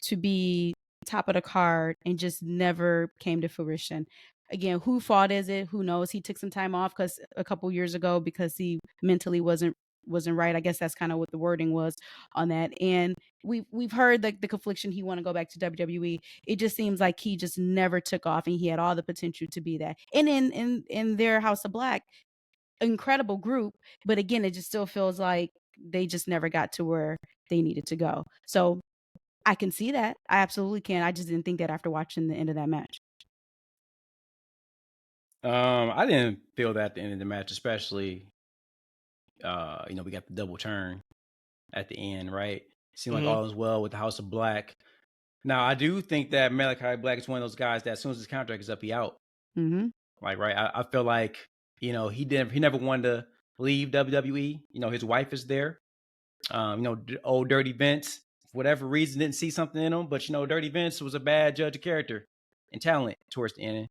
to be top of the card and just never came to fruition. Again, who fault is it? Who knows? He took some time off because a couple years ago because he mentally wasn't right. I guess that's kind of what the wording was on that. And we've heard the confliction he want to go back to WWE. It just seems like he just never took off, and he had all the potential to be that. And in their House of Black, incredible group, but again, it just still feels like they just never got to where they needed to go. So I can see that. I absolutely can. I just didn't think that after watching the end of that match.
I didn't feel that at the end of the match, especially, we got the double turn at the end, right? Seemed like all is well with the House of Black. Now, I do think that Malachi Black is one of those guys that as soon as his contract is up, he out.
Mm-hmm.
Like, right? I feel like, he never wanted to leave WWE. His wife is there. Old Dirty Vince, for whatever reason, didn't see something in him. But, Dirty Vince was a bad judge of character and talent towards the end.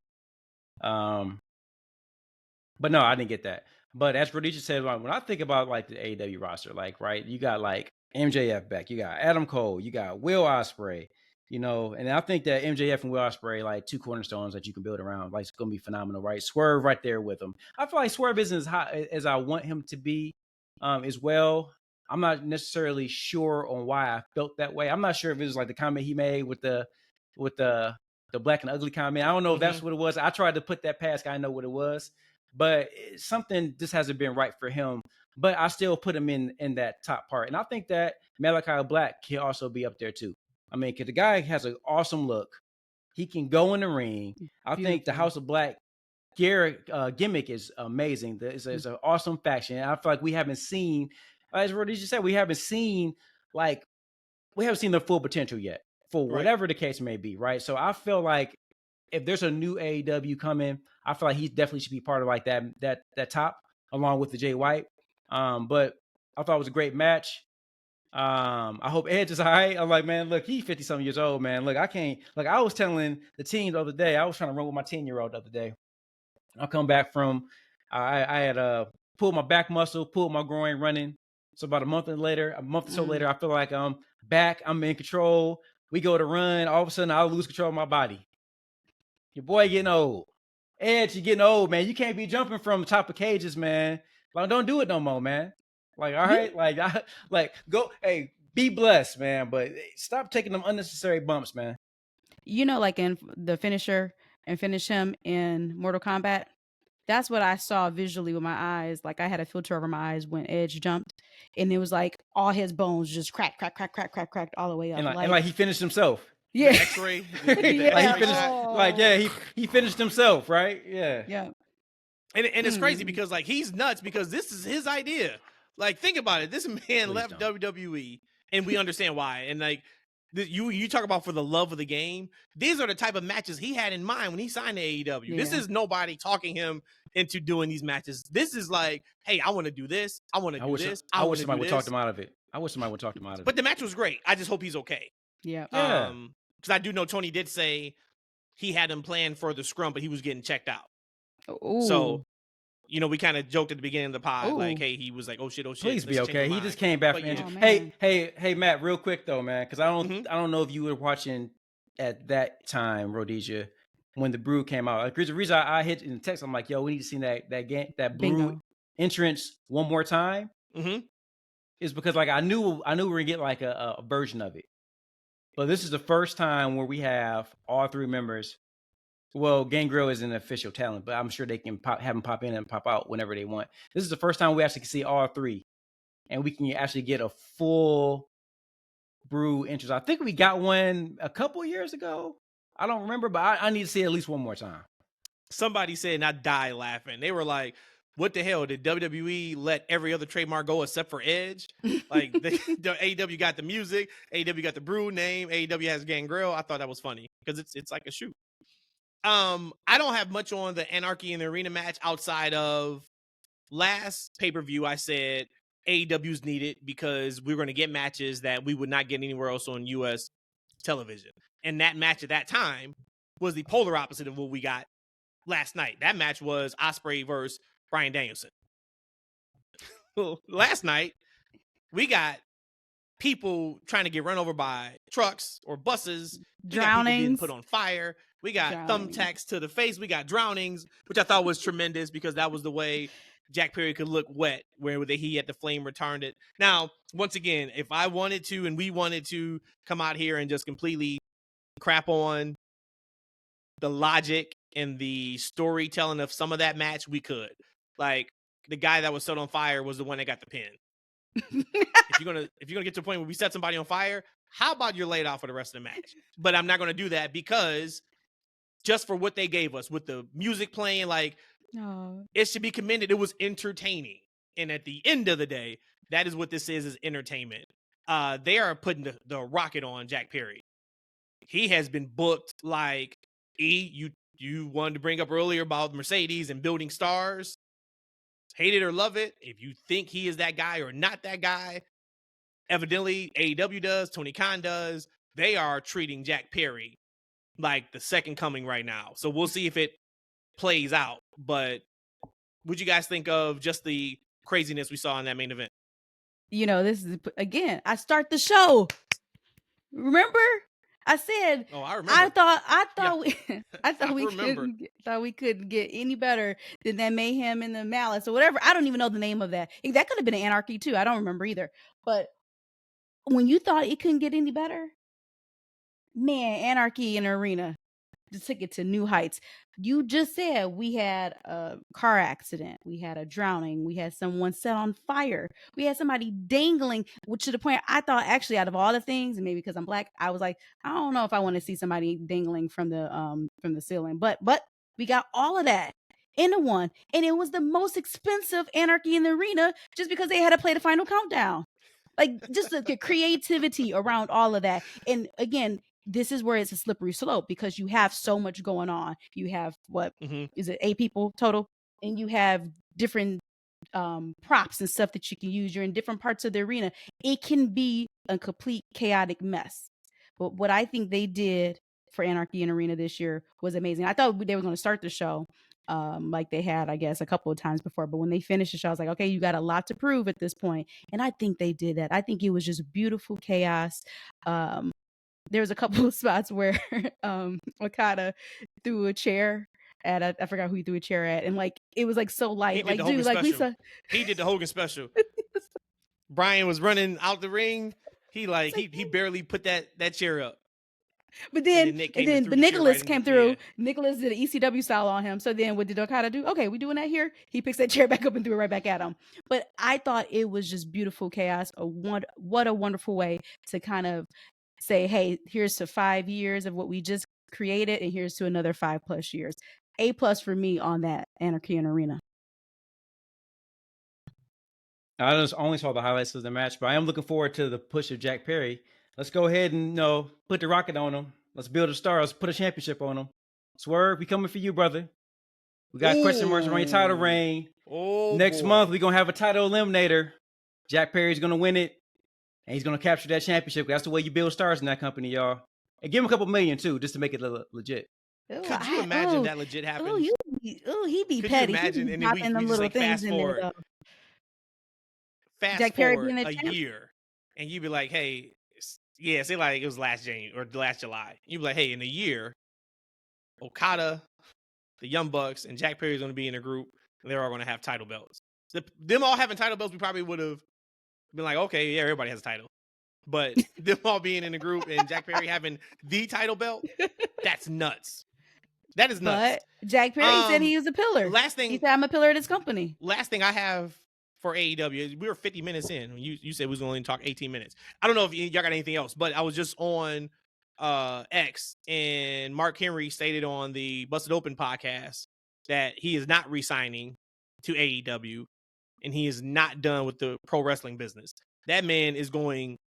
But no, I didn't get that. But as Rhodesia said, when I think about like the AEW roster, like, right, you got like MJF back, you got Adam Cole, you got Will Ospreay, and I think that MJF and Will Ospreay, like 2 cornerstones that you can build around, like it's gonna be phenomenal, right? Swerve right there with them. I feel like Swerve isn't as hot as I want him to be, as well. I'm not necessarily sure on why I felt that way. I'm not sure if it was like the comment he made with the black and ugly comment. I don't know if that's what it was. I tried to put that past. I know what it was. But something just hasn't been right for him. But I still put him in that top part. And I think that Malachi Black can also be up there too. I mean, because the guy has an awesome look. He can go in the ring. I think the House of Black gimmick is amazing. It's an awesome faction. And I feel like we haven't seen, as Rhodesia said, we haven't seen the full potential yet for whatever the case may be, right? So I feel like if there's a new AEW coming, I feel like he definitely should be part of like that top along with the Jay White. But I thought it was a great match. I hope Edge is all right. I'm like, man, look, he's 50-something years old, man. Look, I can't. Like, I was telling the team the other day, I was trying to run with my 10-year-old the other day. I come back from, I had pulled my back muscle, pulled my groin running. So about a month or so later, I feel like I'm back. I'm in control. We go to run. All of a sudden, I lose control of my body. Your boy getting old. Edge, you're getting old, man. You can't be jumping from the top of cages, man. Like, don't do it no more, man. Like, all right, go. Hey, be blessed, man. But stop taking them unnecessary bumps, man.
Like in the finisher and finish him in Mortal Kombat. That's what I saw visually with my eyes. Like, I had a filter over my eyes when Edge jumped, and it was like all his bones just cracked all the way up.
And like he finished himself.
Yeah.
X-ray.
He finished himself, right? Yeah.
Yeah.
And it's crazy because like he's nuts because this is his idea. Like think about it. This man
Please
left
don't.
WWE, and we understand why. And like you talk about for the love of the game. These are the type of matches he had in mind when he signed to AEW. This
Yeah.
is nobody talking him into doing these matches. This is like, hey, I want to do this. I want to do this.
I wish
want to
somebody
do
would talk
this.
him out of it. I wish somebody would talk him out of
But
it.
the match was great. I just hope he's okay.
Yeah.
Yeah.
Because I do know Tony did say he had him planned for the scrum, but he was getting checked out.
Ooh.
So, you know, we kind of joked at the beginning of the pod, like,
Ooh.
hey, he was like, oh shit.
Please be
let's change
okay.
your
He just
mind.
came back
But
from
yeah.
injury.
Oh,
Hey, Matt, real quick though, man, because I
Mhm.
don't know if you were watching at that time, Rhodesia, when the Brew came out. Like, the reason I hit in the text, I'm like, yo, we need to see that Brew
Bingo.
entrance one more time.
Mhm.
Is because like I knew we were gonna get like a version of it, but this is the first time where we have all three members. Well, Gangrel is an official talent, but I'm sure they can have them pop in and pop out whenever they want. This is the first time we actually can see all three, and we can actually get a full Brew entrance. I think we got one a couple years ago. I don't remember, but I need to see it at least one more time.
Somebody said, and I died laughing. They were like, what the hell? Did WWE let every other trademark go except for Edge? Like, the AEW got the music, AEW got the Brew name, AEW has Gangrel. I thought that was funny because it's like a shoot. I don't have much on the Anarchy in the Arena match outside of last pay-per-view. I said AEW's needed because we were going to get matches that we would not get anywhere else on US television. And that match at that time was the polar opposite of what we got last night. That match was Ospreay versus Bryan Danielson. Well, last night we got people trying to get run over by trucks or buses. We got people being
Drownings.
put on fire. We got
Drownings.
thumbtacks to the face. We got drownings, which I thought was tremendous because that was the way Jack Perry could look wet, where he had the flame retardant. Now, once again, if I wanted to and we wanted to come out here and just completely crap on the logic and the storytelling of some of that match, we could. Like, the guy that was set on fire was the one that got the pin. if you're gonna get to a point where we set somebody on fire, how about you're laid off for the rest of the match? But I'm not gonna do that because just for what they gave us with the music playing, like, it should be commended. It was entertaining, and at the end of the day, that is what this is entertainment. They are putting the rocket on Jack Perry. He has been booked like you wanted to bring up earlier about Mercedes and building stars. Hate it or love it, if you think he is that guy or not that guy, evidently AEW does, Tony Khan does. They are treating Jack Perry like the second coming right now. So we'll see if it plays out. But what'd you guys think of just the craziness we saw in that main event?
You know, this is again. I start the show. Remember, I said.
Oh, I remember.
I thought
Yeah.
we couldn't get any better than that Mayhem and the Malice or whatever. I don't even know the name of that. That could have been an Anarchy too. I don't remember either. But when you thought it couldn't get any better, man, Anarchy in the Arena just took it to new heights. You just said we had a car accident, we had a drowning, we had someone set on fire, we had somebody dangling, which to the point I thought actually out of all the things, and maybe because I'm black, I was like, I don't know if I want to see somebody dangling from the ceiling, but we got all of that into one, and it was the most expensive Anarchy in the Arena just because they had to play the final countdown. Like, just the creativity around all of that. And again, this is where it's a slippery slope because you have so much going on. You have is it 8 people total? And you have different props and stuff that you can use. You're in different parts of the arena. It can be a complete chaotic mess. But what I think they did for Anarchy in Arena this year was amazing. I thought they were going to start the show like they had, I guess, a couple of times before. But when they finished the show, I was like, okay, you got a lot to prove at this point. And I think they did that. I think it was just beautiful chaos. There was a couple of spots where Okada threw a chair at I forgot who he threw a chair at, and like it was like so light. Like, dude, like Lisa,
he did the Hogan special. Brian was running out the ring. He barely put that chair up.
But then Nicholas came through. Nicholas did an ECW style on him. So then what did Okada do? Okay, we doing that here. He picks that chair back up and threw it right back at him. But I thought it was just beautiful chaos. What a wonderful way to kind of say, hey, here's to 5 years of what we just created, and here's to another 5+ years. A+ for me on that Anarchy in Arena.
I just only saw the highlights of the match, but I am looking forward to the push of Jack Perry. Let's go ahead and put the rocket on him. Let's build a star. Let's put a championship on him. Swerve, we coming for you, brother. We got question marks around your title reign. Next month, we're going to have a title eliminator. Jack Perry's going to win it, and he's going to capture that championship. That's the way you build stars in that company, y'all. And give him a couple million, too, just to make it legit.
Ooh,
Could you imagine that legit happens?
He be
Could
petty.
you imagine?
And
And
then
then we
them
just
little
like
things
fast
in there,
forward,
though.
fast
Jack Perry
forward
being
a
the champ?
year, and you'd be like, hey, yeah, say like it was last January or last July. You'd be like, hey, in a year, Okada, the Young Bucks, and Jack Perry's going to be in a group, and they're all going to have title belts. Them all having title belts, we probably would have been like, okay, yeah, everybody has a title. But them all being in a group and Jack Perry having the title belt, that's nuts. That is nuts.
But Jack Perry said he was a pillar.
Last thing,
he said, I'm a pillar of this company.
Last thing I have for AEW, we were 50 minutes in. You said we was going to talk 18 minutes. I don't know if y'all got anything else, but I was just on X, and Mark Henry stated on the Busted Open podcast that he is not re-signing to AEW, and he is not done with the pro wrestling business. That man is going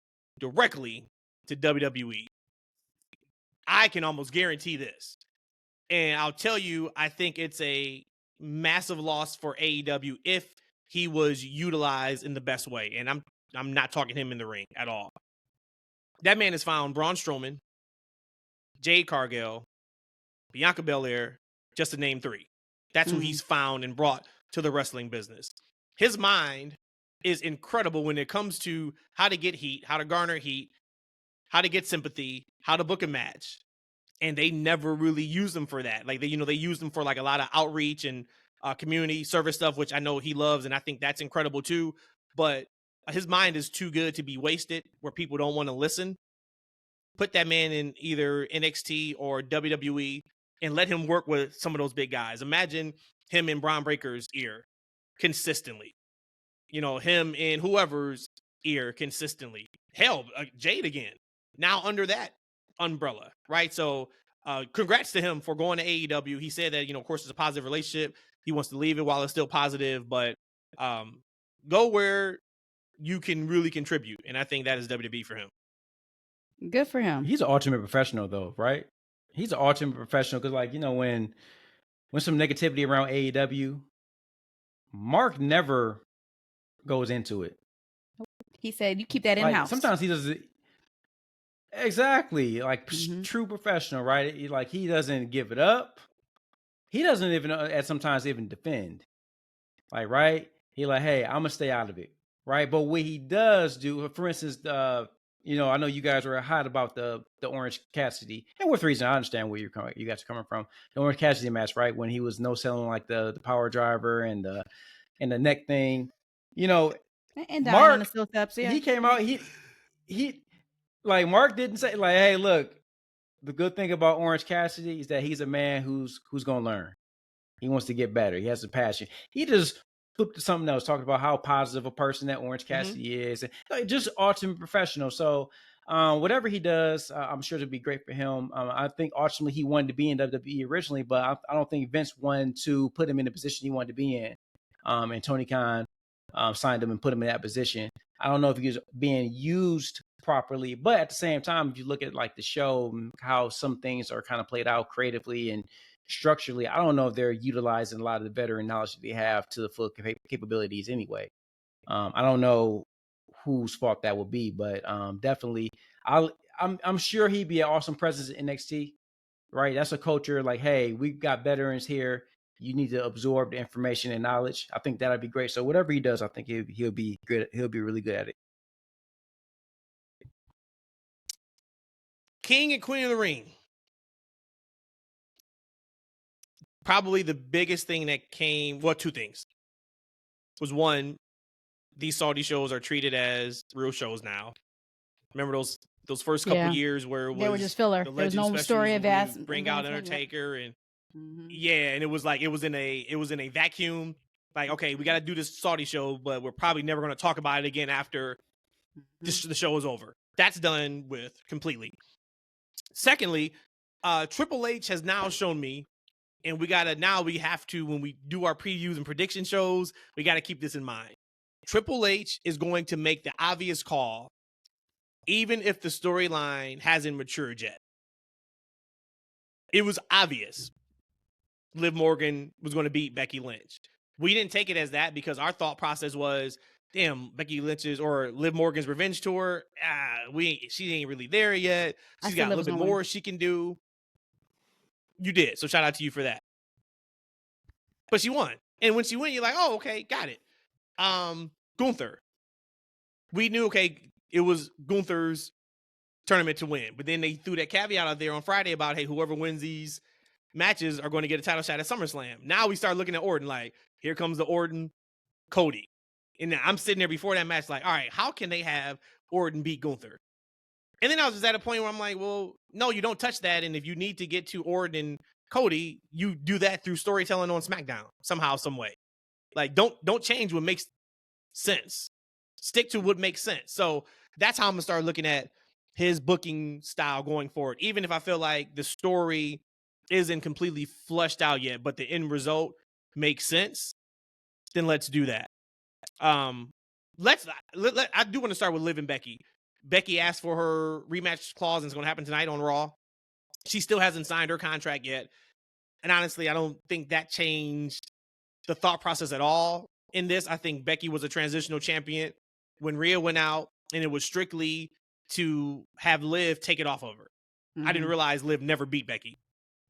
directly to WWE. I can almost guarantee this. And I'll tell you, I think it's a massive loss for AEW if he was utilized in the best way. And I'm not talking him in the ring at all. That man has found Braun Strowman, Jade Cargill, Bianca Belair, just to name 3. That's who he's found and brought to the wrestling business. His mind is incredible when it comes to how to get heat, how to garner heat, how to get sympathy, how to book a match. And they never really use them for that. Like they use them for like a lot of outreach and community service stuff, which I know he loves, and I think that's incredible too. But his mind is too good to be wasted where people don't want to listen. Put that man in either NXT or WWE and let him work with some of those big guys. Imagine him in Braun Breaker's ear consistently. Him in whoever's ear consistently. Hell, Jade again. Now under that umbrella, right? So congrats to him for going to AEW. He said that, of course, it's a positive relationship. He wants to leave it while it's still positive, but go where you can really contribute. And I think that is WWE for him.
Good for him.
He's an ultimate professional, though, right? He's an ultimate professional because, like, when some negativity around AEW, Mark never goes into it.
He said, you keep that in-house.
Sometimes he does it. Exactly. Like, true professional, right? He doesn't give it up. He doesn't even, sometimes even defend. Like, right? He like, hey, I'm going to stay out of it. Right? But what he does do, for instance, I know you guys were hot about the Orange Cassidy, and with reason. I understand where you guys are coming from. The Orange Cassidy match, right? When he was no-selling like the power driver and the neck thing.
And dying
Mark,
on the steel steps, yeah.
He came out, he like, Mark didn't say, like, hey, look, the good thing about Orange Cassidy is that he's a man who's going to learn. He wants to get better. He has a passion. He just flipped to something else, talking about how positive a person that Orange Cassidy is. And, like, just ultimate professional. So whatever he does, I'm sure it'll be great for him. I think ultimately he wanted to be in WWE originally, but I don't think Vince wanted to put him in the position he wanted to be in. And Tony Khan signed him and put him in that position. I don't know if he was being used properly, but at the same time, if you look at like the show, how some things are kind of played out creatively and structurally, I don't know if they're utilizing a lot of the veteran knowledge that they have to the full capabilities anyway. I don't know whose fault that would be, but definitely I'm sure he'd be an awesome presence in NXT, right? That's a culture like, hey, we've got veterans here. You need to absorb the information and knowledge. I think that'd be great. So whatever he does, I think he'll be good. He'll be really good at it.
King and Queen of the Ring. Probably the biggest thing that came, well, 2 things. Was one, these Saudi shows are treated as real shows now. Remember those first couple years where it was,
they were just filler. There was no story of that.
Bring out Undertaker and and it was like it was in a vacuum. Like, okay, we got to do this Saudi show, but we're probably never going to talk about it again after the show is over. That's done with completely. Secondly, Triple H has now shown me And we have to, when we do our previews and prediction shows, we got to keep this in mind. Triple H is going to make the obvious call, even if the storyline hasn't matured yet. It was obvious Liv Morgan was going to beat Becky Lynch. We didn't take it as that because our thought process was, damn, Becky Lynch's or Liv Morgan's revenge tour, she ain't really there yet. She's got a little bit more she can do. You did. So shout out to you for that. But she won. And when she won, you're like, oh, okay, got it. Gunther. We knew, okay, it was Gunther's tournament to win. But then they threw that caveat out there on Friday about, hey, whoever wins these matches are going to get a title shot at SummerSlam. Now we start looking at Orton like, here comes the Orton Cody. And I'm sitting there before that match like, all right, how can they have Orton beat Gunther? And then I was just at a point where I'm like, well, no, you don't touch that. And if you need to get to Orton and Cody, you do that through storytelling on SmackDown somehow, some way. Like, don't change what makes sense. Stick to what makes sense. So that's how I'm gonna start looking at his booking style going forward. Even if I feel like the story isn't completely flushed out yet, but the end result makes sense, then let's do that. I do want to start with Liv and Becky. Becky asked for her rematch clause, and it's going to happen tonight on Raw. She still hasn't signed her contract yet. And honestly, I don't think that changed the thought process at all in this. I think Becky was a transitional champion when Rhea went out, and it was strictly to have Liv take it off of her. Mm-hmm. I didn't realize Liv never beat Becky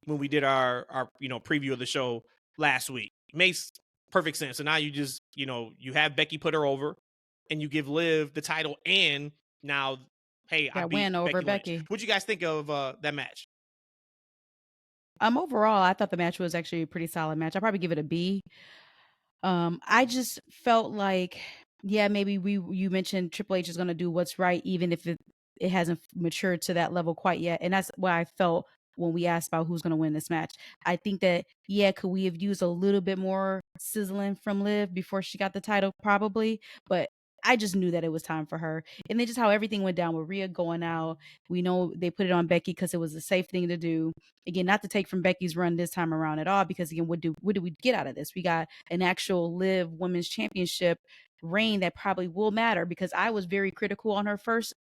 when we did our preview of the show last week. It makes perfect sense. So now you just, you have Becky put her over, and you give Liv the title, and now, hey, I win over Becky. What'd you guys think of that match?
Overall, I thought the match was actually a pretty solid match. I'd probably give it a B. I just felt like, yeah, maybe you mentioned Triple H is going to do what's right, even if it hasn't matured to that level quite yet. And that's what I felt when we asked about who's going to win this match. I think that, yeah, could we have used a little bit more sizzling from Liv before she got the title? Probably. But I just knew that it was time for her. And then just how everything went down with Rhea going out. We know they put it on Becky because it was a safe thing to do. Again, not to take from Becky's run this time around at all, because again, what do we get out of this? We got an actual Liv Women's Championship reign that probably will matter, because I was very critical on her first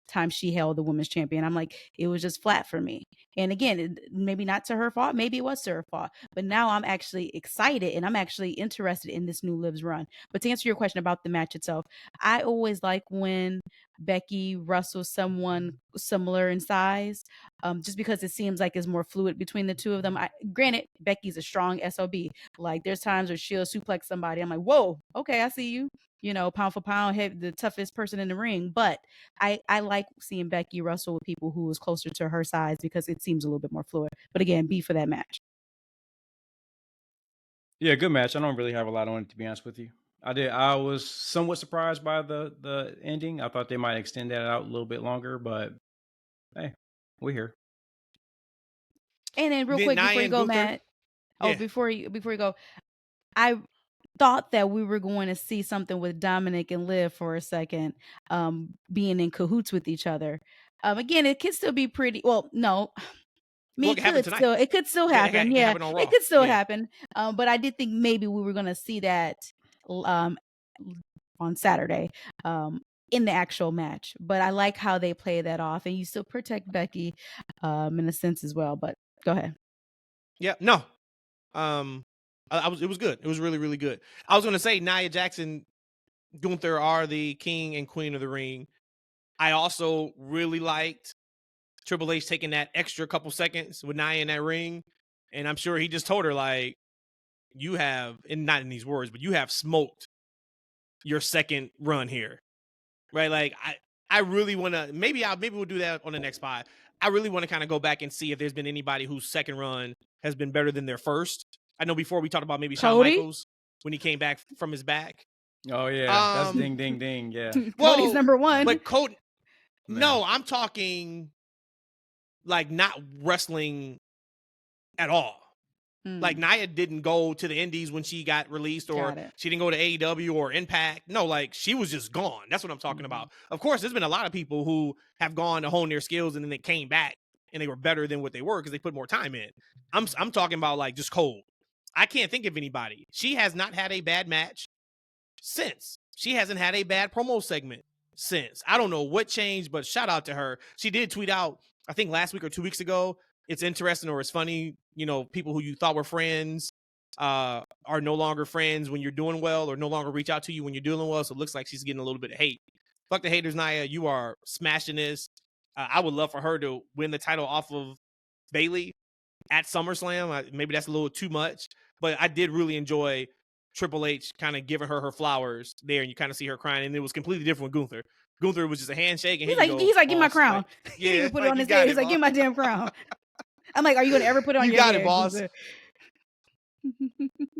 time she held the women's champion. I'm like, it was just flat for me. And again, maybe not to her fault, maybe it was to her fault, but now I'm actually excited and I'm actually interested in this new Liv's run. But to answer your question about the match itself, I always like when Becky wrestles someone similar in size, just because it seems like it's more fluid between the two of them. Granted, Becky's a strong SOB. Like, there's times where she'll suplex somebody, I'm like, whoa, okay, I see you. Pound for pound, the toughest person in the ring. But I like seeing Becky wrestle with people who is closer to her size, because it seems a little bit more fluid. But again, B for that match.
Yeah, good match. I don't really have a lot on it, to be honest with you. I was somewhat surprised by the ending. I thought they might extend that out a little bit longer, but hey, we're here.
And then real quick before you go, Matt. Oh, yeah. Before you go, I thought that we were going to see something with Dominic and Liv for a second, being in cahoots with each other. Again, it could still be pretty. Well, no. It could still happen. It could still happen. But I did think maybe we were going to see that on Saturday in the actual match. But I like how they play that off, and you still protect Becky in a sense as well. But go ahead.
Yeah, no. It was good. It was really, really good. I was going to say Nia Jackson, Gunther are the king and queen of the ring. I also really liked Triple H taking that extra couple seconds with Nia in that ring. And I'm sure he just told her, like, you have, and not in these words, but you have smoked your second run here. Right? Like, I really want to, maybe we'll do that on the next pod. I really want to kind of go back and see if there's been anybody whose second run has been better than their first. I know before we talked about maybe Shawn Michaels when he came back from his back.
Oh, yeah. That's ding, ding, ding. Yeah.
Well, Cody's number one.
But Cody, no, I'm talking like not wrestling at all. Like, Nia didn't go to the Indies when she got released, or she didn't go to AEW or Impact. No, like, she was just gone. That's what I'm talking about. Of course, there's been a lot of people who have gone to hone their skills and then they came back and they were better than what they were because they put more time in. I'm talking about like just cold. I can't think of anybody. She has not had a bad match since. She hasn't had a bad promo segment since. I don't know what changed, but shout out to her. She did tweet out, I think last week or 2 weeks ago, it's interesting or it's funny, you know, people who you thought were friends are no longer friends when you're doing well, or no longer reach out to you when you're doing well. So it looks like she's getting a little bit of hate. Fuck the haters, Nia. You are smashing this. I would love for her to win the title off of Bayley at SummerSlam. Maybe that's a little too much, but I did really enjoy Triple H kind of giving her flowers there, and you kind of see her crying, and it was completely different with Gunther. Gunther was just a handshake, and
he's like, give my crown.
Like,
He didn't even put
like,
it on his head. He's like, give my damn crown. I'm like, are you gonna ever put it on
you
your head?
You got it, boss.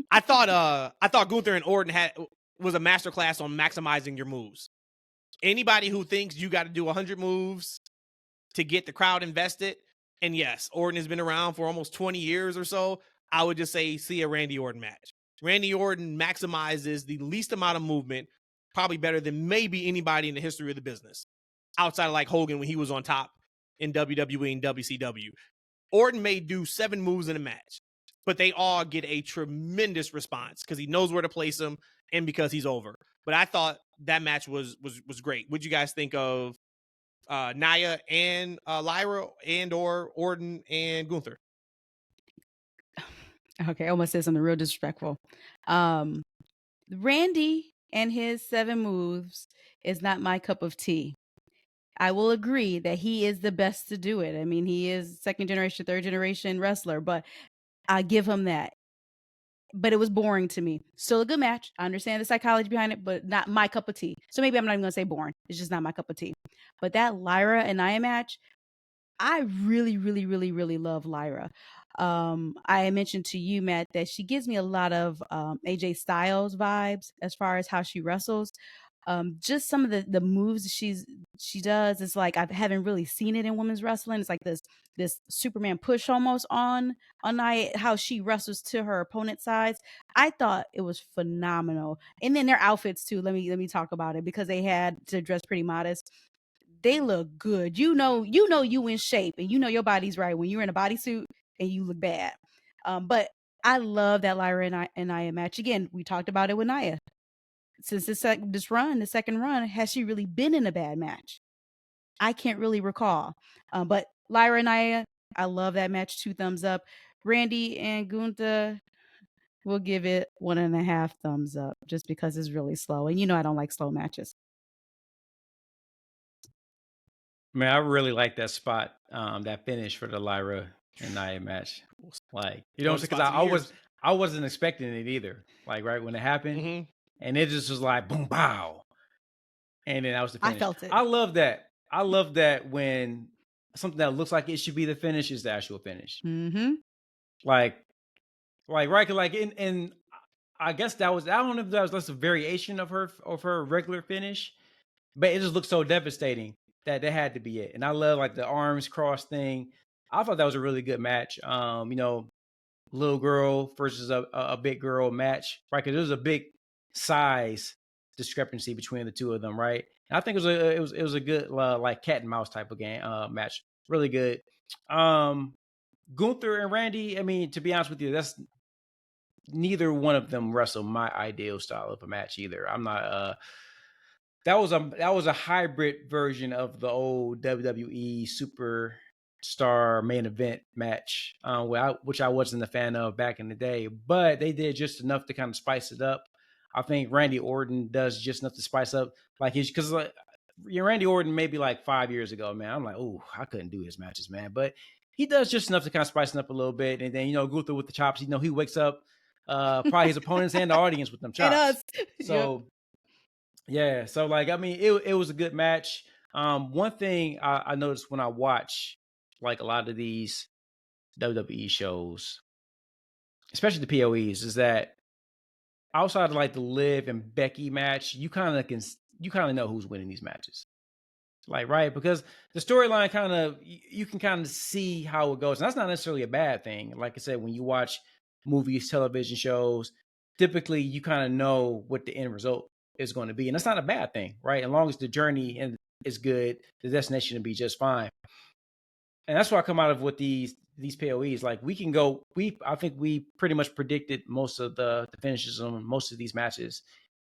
I thought Gunther and Orton was a masterclass on maximizing your moves. Anybody who thinks you got to do 100 moves to get the crowd invested, and yes, Orton has been around for almost 20 years or so, I would just say see a Randy Orton match. Randy Orton maximizes the least amount of movement, probably better than maybe anybody in the history of the business, outside of like Hogan when he was on top in WWE and WCW. Orton may do 7 moves in a match, but they all get a tremendous response because he knows where to place them and because he's over. But I thought that match was great. What'd you guys think of Nia and Lyra and or Orton and Gunther?
Okay, I almost said something real disrespectful. Randy and his 7 moves is not my cup of tea. I will agree that he is the best to do it. I mean, he is 2nd generation, 3rd generation wrestler, but I give him that. But it was boring to me. Still a good match. I understand the psychology behind it, but not my cup of tea. So maybe I'm not even going to say boring. It's just not my cup of tea. But that Lyra and Nia match, I really, really, really, really love Lyra. I mentioned to you, Matt, that she gives me a lot of AJ Styles vibes as far as how she wrestles. Just some of the moves she does, it's like I haven't really seen it in women's wrestling. It's like this Superman push almost on Nia, how she wrestles to her opponent's sides. I thought it was phenomenal. And then their outfits too. Let me talk about it, because they had to dress pretty modest. They look good. You know you in shape, and you know your body's right when you're in a bodysuit and you look bad. But I love that Lyra and Nia match. Again, we talked about it with Nia. Since the second run, has she really been in a bad match? I can't really recall. But Lyra and Nia, I love that match. 2 thumbs up. Randy and Gunther, we'll give it 1.5 thumbs up, just because it's really slow. And you know I don't like slow matches.
Man, I really like that spot, that finish for the Lyra and Nia match. Like, you know, because I wasn't expecting it either. Like, right when it happened, and it just was like boom, pow, and then that was the finish.
I felt it.
I love that. I love that when something that looks like it should be the finish is the actual finish.
Mm-hmm.
Like right, like and I guess that was, I don't know if that was less a variation of her regular finish, but it just looked so devastating that had to be it. And I love like the arms crossed thing. I thought that was a really good match. You know, little girl versus a big girl match, right? Because there was a big size discrepancy between the two of them, right? And I think it was a good like cat and mouse type of game match. Really good. Gunther and Randy, I mean, to be honest with you, that's neither one of them wrestle my ideal style of a match either. I'm not that was a hybrid version of the old WWE Superstar main event match, which I wasn't a fan of back in the day. But they did just enough to kind of spice it up. I think Randy Orton does just enough to spice up, like because like Randy Orton maybe like 5 years ago, man. I'm like, oh, I couldn't do his matches, man. But he does just enough to kind of spice it up a little bit, and then Gunther with the chops. He wakes up probably his opponents and the audience with them chops. So. Yep. Yeah, so like I mean, it was a good match. One thing I noticed when I watch like a lot of these WWE shows, especially the POEs, is that outside of like the Liv and Becky match, you kind of know who's winning these matches, like, right? Because the storyline kind of you can kind of see how it goes, and that's not necessarily a bad thing. Like I said, when you watch movies, television shows, typically you kind of know what the end result is going to be, and that's not a bad thing, right? As long as the journey is good, the destination will be just fine. And that's what I come out of with these POEs. Like we can go. I think we pretty much predicted most of the finishes on most of these matches,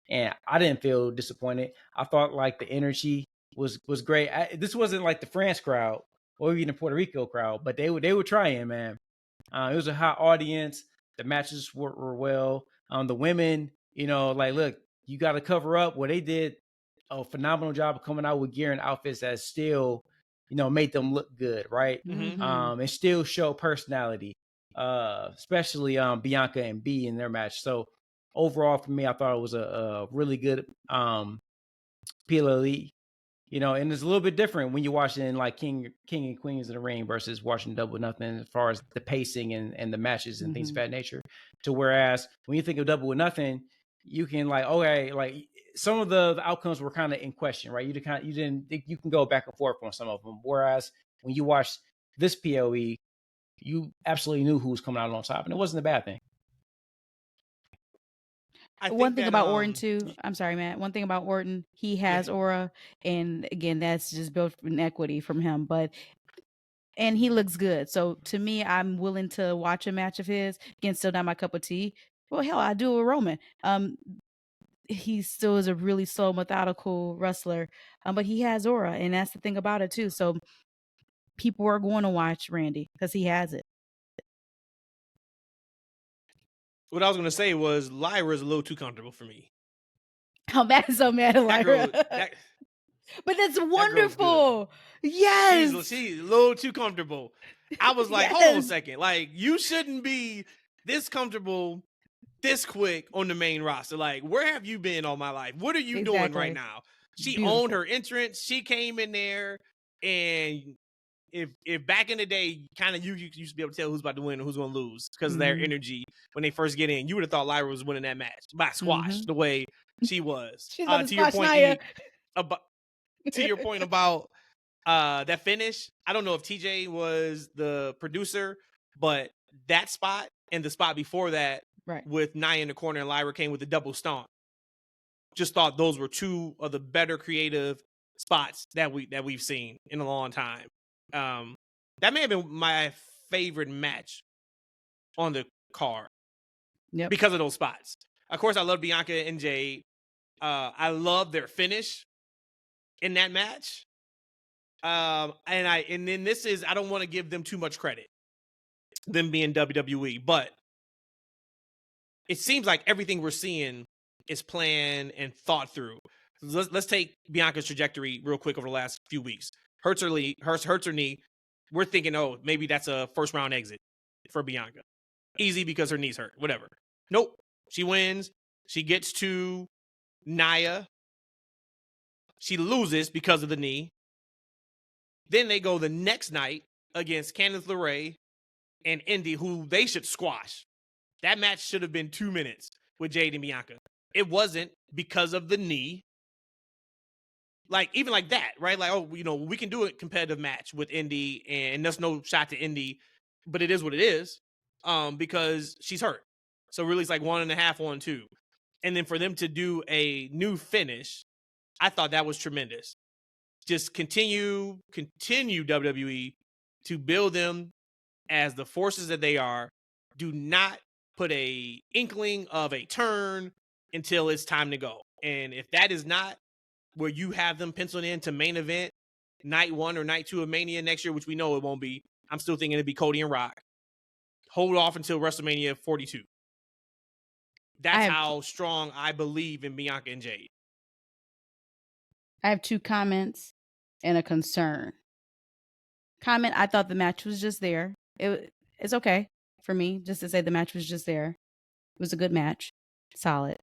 and I didn't feel disappointed. I thought like the energy was great. This wasn't like the France crowd or even the Puerto Rico crowd, but they were trying, man. It was a hot audience. The matches were well. The women, like, look, you got to cover up. Well, they did a phenomenal job of coming out with gear and outfits that still, made them look good, right?
Mhm.
And still show personality, especially Bianca and B in their match. So overall, for me, I thought it was a really good PLE. And it's a little bit different when you're watching like King and Queens of the Ring versus watching Double Nothing as far as the pacing and the matches and things of that nature. To whereas when you think of Double with Nothing, you can like, okay, like some of the outcomes were kind of in question, right? You didn't think you can go back and forth on some of them. Whereas when you watch this POE, you absolutely knew who was coming out on top, and it wasn't a bad thing.
One thing about Orton too, I'm sorry, Matt. One thing about Orton, he has aura, and again, that's just built in equity from him. And he looks good. So to me, I'm willing to watch a match of his. Again, still not my cup of tea. Well, hell, I do a Roman. He still is a really slow, methodical wrestler, but he has aura, and that's the thing about it too. So people are going to watch Randy because he has it.
What I was going to say was Lyra's a little too comfortable for me.
I'm so mad at Lyra. But that's wonderful. Yes.
She's a little too comfortable. I was like, hold on a second. Like, you shouldn't be this comfortable this quick on the main roster. Like, where have you been all my life? What are you doing right now? She owned her entrance. She came in there, and if back in the day, kind of you used to be able to tell who's about to win and who's going to lose because of their energy when they first get in. You would have thought Lyra was winning that match by squash the way she was. To your point, to your point about that finish, I don't know if TJ was the producer, but that spot and the spot before that, with Nia in the corner and Lyra came with the double stomp. Just thought those were two of the better creative spots that we've seen in a long time. That may have been my favorite match on the card because of those spots. Of course, I love Bianca and Jade. I love their finish in that match. And then this is, I don't want to give them too much credit, them being WWE, but it seems like everything we're seeing is planned and thought through. Let's take Bianca's trajectory real quick over the last few weeks. Hurts her knee. We're thinking, oh, maybe that's a first round exit for Bianca. Easy because her knee's hurt. Whatever. Nope. She wins. She gets to Nia. She loses because of the knee. Then they go the next night against Candice LeRae and Indy, who they should squash. That match should have been 2 minutes with Jade and Bianca. It wasn't because of the knee. Like, even like that, right? Like, oh, we can do a competitive match with Indy, and there's no shot to Indy, but it is what it is, because she's hurt. So really it's like 1.5 on 2. And then for them to do a new finish, I thought that was tremendous. Just continue WWE to build them as the forces that they are. Do not put a inkling of a turn until it's time to go. And if that is not where you have them penciled in to main event night 1 or night 2 of Mania next year, which we know it won't be, I'm still thinking it'd be Cody and Rock. Hold off until WrestleMania 42. That's how strong I believe in Bianca and Jade.
I have 2 comments and a concern. Comment, I thought the match was just there. It's okay for me just to say the match was just there. It was a good match. Solid.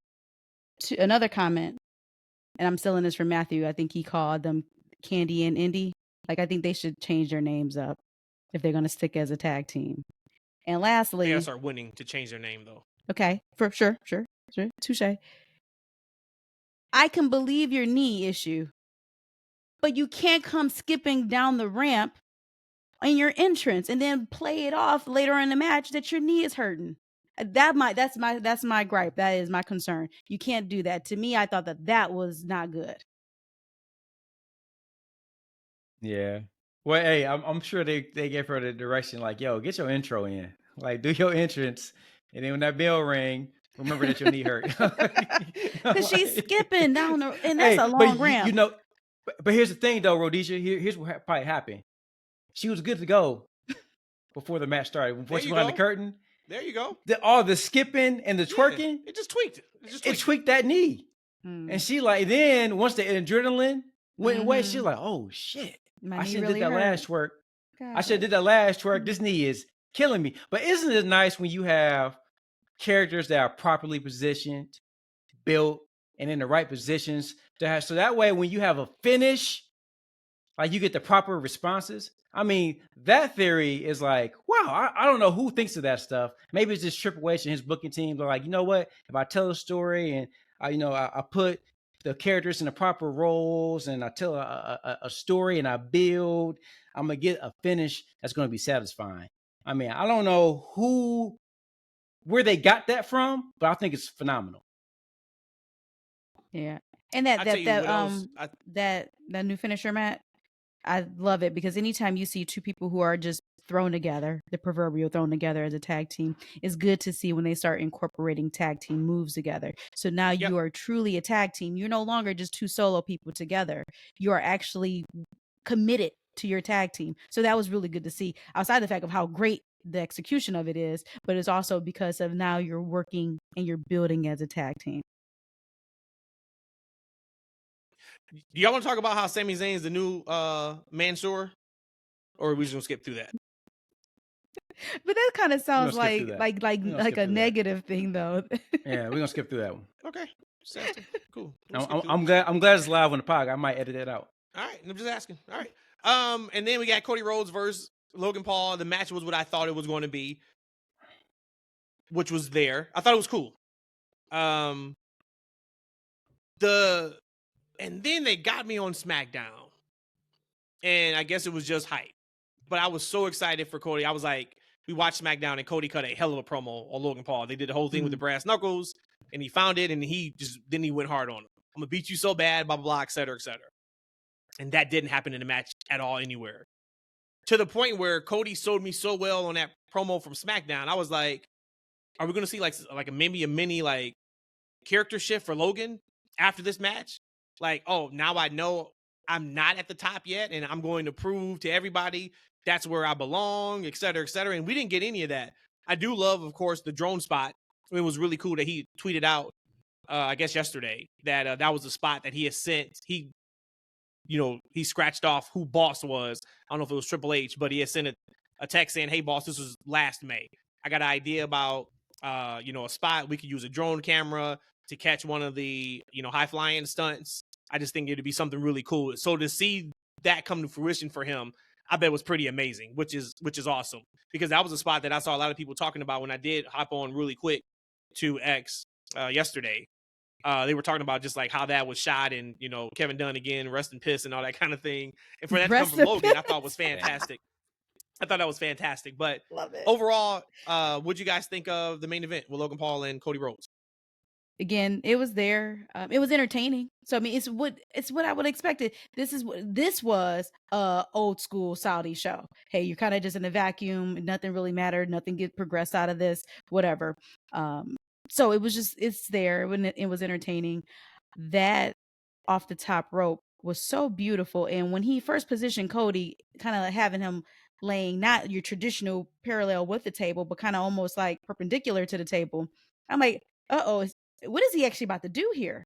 Another comment, and I'm stealing this from Matthew. I think he called them Candy and Indy. Like, I think they should change their names up if they're going to stick as a tag team. And lastly,
they gotta start winning to change their name, though.
Okay, for sure. Touche. I can believe your knee issue, but you can't come skipping down the ramp on your entrance and then play it off later in the match that your knee is hurting. That's my gripe. That is my concern. You can't do that. To me, I thought that was not good.
Yeah. Well, hey, I'm sure they gave her the direction like, yo, get your intro in, like do your entrance, and then when that bell ring, remember that your knee hurt.
Because she's skipping down the, and that's
Hey,
a
but
long ramp.
but here's the thing though, Rhodesia. Here's what probably happened. She was good to go before the match started. Before
There
she
you
went on the
go.
curtain,
There you go.
all the skipping and the
Yeah,
twerking,
it just tweaked.
it tweaked that knee.
Mm.
And she like, then once the adrenaline went away, she
Mhm.
like, oh shit.
My
I
knee
should have
really
did that
hurt.
last twerk. I should have
God.
did that last twerk. This knee is killing me. But isn't it nice when you have characters that are properly positioned, built, and in the right positions to have, so that way when you have a finish, like you get the proper responses. I mean, that theory is like, wow, I don't know who thinks of that stuff. Maybe it's just Triple H and his booking team. They're like, you know what? If I tell a story and I put the characters in the proper roles and I tell a story and I build, I'm gonna get a finish that's gonna be satisfying. I mean, I don't know where they got that from, but I think it's phenomenal.
Yeah. And
I tell you what else.
that new finisher, Matt, I love it because anytime you see two people who are just thrown together, the proverbial thrown together as a tag team, it's good to see when they start incorporating tag team moves together. So now
Yep.
you are truly a tag team. You're no longer just two solo people together. You are actually committed to your tag team. So that was really good to see, outside the fact of how great the execution of it is, but it's also because of now you're working and you're building as a tag team.
Do y'all want to talk about how Sami Zayn is the new Mansoor, or are we just gonna skip through that?
But that kind of sounds
skip through
like
that. We're gonna skip
a
through that.
negative thing, though.
Yeah, we're gonna skip through that one.
Okay, just asking. Cool. We'll skip through
I'm
it.
glad it's live on the pod. I might edit it out.
All right, I'm just asking. All right. And then we got Cody Rhodes versus Logan Paul. The match was what I thought it was going to be, which was there. I thought it was cool. And then they got me on SmackDown, and I guess it was just hype. But I was so excited for Cody. I was like, we watched SmackDown, and Cody cut a hell of a promo on Logan Paul. They did the whole thing with the brass knuckles, and he found it, and he went hard on him. I'm gonna beat you so bad, blah blah blah, et cetera, et cetera. And that didn't happen in the match at all anywhere. To the point where Cody sold me so well on that promo from SmackDown, I was like, are we gonna see like maybe a mini like character shift for Logan after this match? Like, oh, now I know I'm not at the top yet, and I'm going to prove to everybody that's where I belong, et cetera, et cetera. And we didn't get any of that. I do love, of course, the drone spot. It was really cool that he tweeted out, I guess yesterday, that that was the spot that he had sent. He scratched off who boss was. I don't know if it was Triple H, but he had sent a text saying, hey, boss, this was last May. I got an idea about, a spot. We could use a drone camera to catch one of the, high flying stunts. I just think it'd be something really cool. So to see that come to fruition for him, I bet was pretty amazing, which is awesome, because that was a spot that I saw a lot of people talking about when I did hop on really quick to X yesterday. They were talking about just like how that was shot, and Kevin Dunn again, rest in piss and all that kind of thing. And for that to come from Logan, I thought was fantastic. I thought that was fantastic. But
Love it.
Overall, what'd you guys think of the main event with Logan Paul and Cody Rhodes?
Again, it was there. It was entertaining. So I mean, it's what I would expect. This was a old school Saudi show. Hey, you're kind of just in a vacuum. Nothing really mattered. Nothing get progressed out of this. Whatever. So it's there when it was entertaining. That off the top rope was so beautiful. And when he first positioned Cody, kind of having him laying not your traditional parallel with the table, but kind of almost like perpendicular to the table, I'm like, uh-oh, what is he actually about to do here?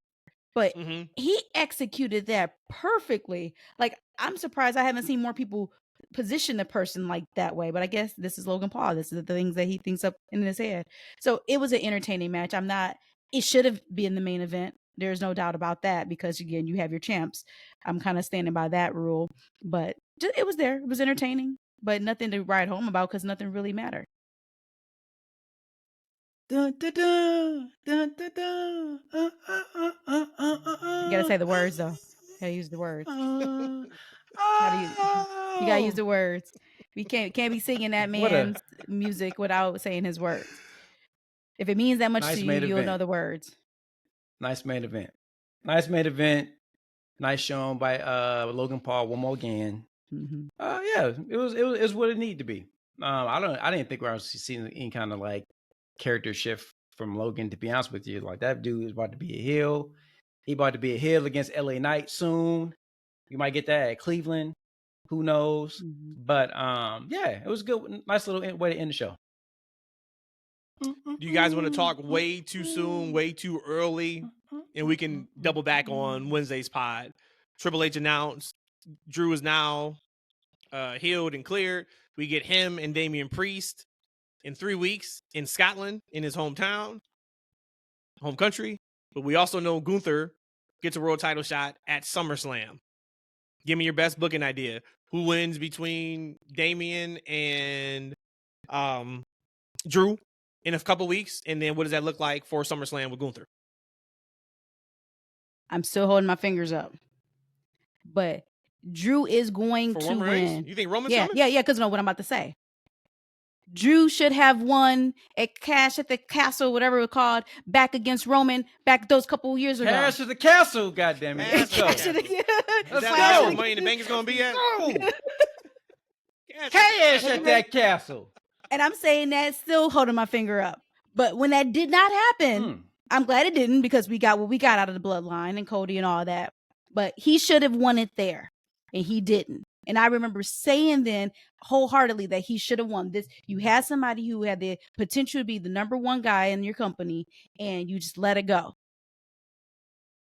But he executed that perfectly. Like, I'm surprised I haven't seen more people position the person like that way, but I guess this is Logan Paul. This is the things that he thinks up in his head. So it was an entertaining match. It should have been the main event. There's no doubt about that, because again, you have your champs. I'm kind of standing by that rule, but it was there. It was entertaining, but nothing to write home about because nothing really mattered.
Dun, dun, dun, dun, dun, dun.
You gotta say the words though. You gotta use the words. You gotta use the words. We can't be singing that man's music without saying his words. If it means that much to you, you'll know the words.
Nice main event. Nice main event. Nice shown by Logan Paul one more again. Yeah, it was what it needed to be. I didn't think I was seeing any kind of like character shift from Logan. To be honest with you, like that dude is about to be a heel. He about to be a heel against LA Knight soon. You might get that at Cleveland. Who knows? But yeah, it was good. Nice little way to end the show.
Do you guys want to talk way too soon, way too early, and we can double back on Wednesday's pod? Triple H announced Drew is now healed and cleared. We get him and Damian Priest in 3 weeks in Scotland, in his hometown, home country. But we also know Gunther gets a world title shot at SummerSlam. Give me your best booking idea. Who wins between Damian and Drew in a couple weeks? And then what does that look like for SummerSlam with Gunther?
I'm still holding my fingers up. But Drew is going to win.
You think Roman's
coming? Yeah, because know what I'm about to say. Drew should have won at Cash at the Castle, whatever it was called, back against Roman back those couple years ago.
Cash at the Castle, goddamn it. Let's go.
Is that where Money in the Bank is going to be at?
Cash at that castle.
And I'm saying that still holding my finger up. But when that did not happen, I'm glad it didn't, because we got what we got out of the bloodline and Cody and all that. But he should have won it there, and he didn't. And I remember saying then wholeheartedly that he should have won this. You had somebody who had the potential to be the number one guy in your company, and you just let it go.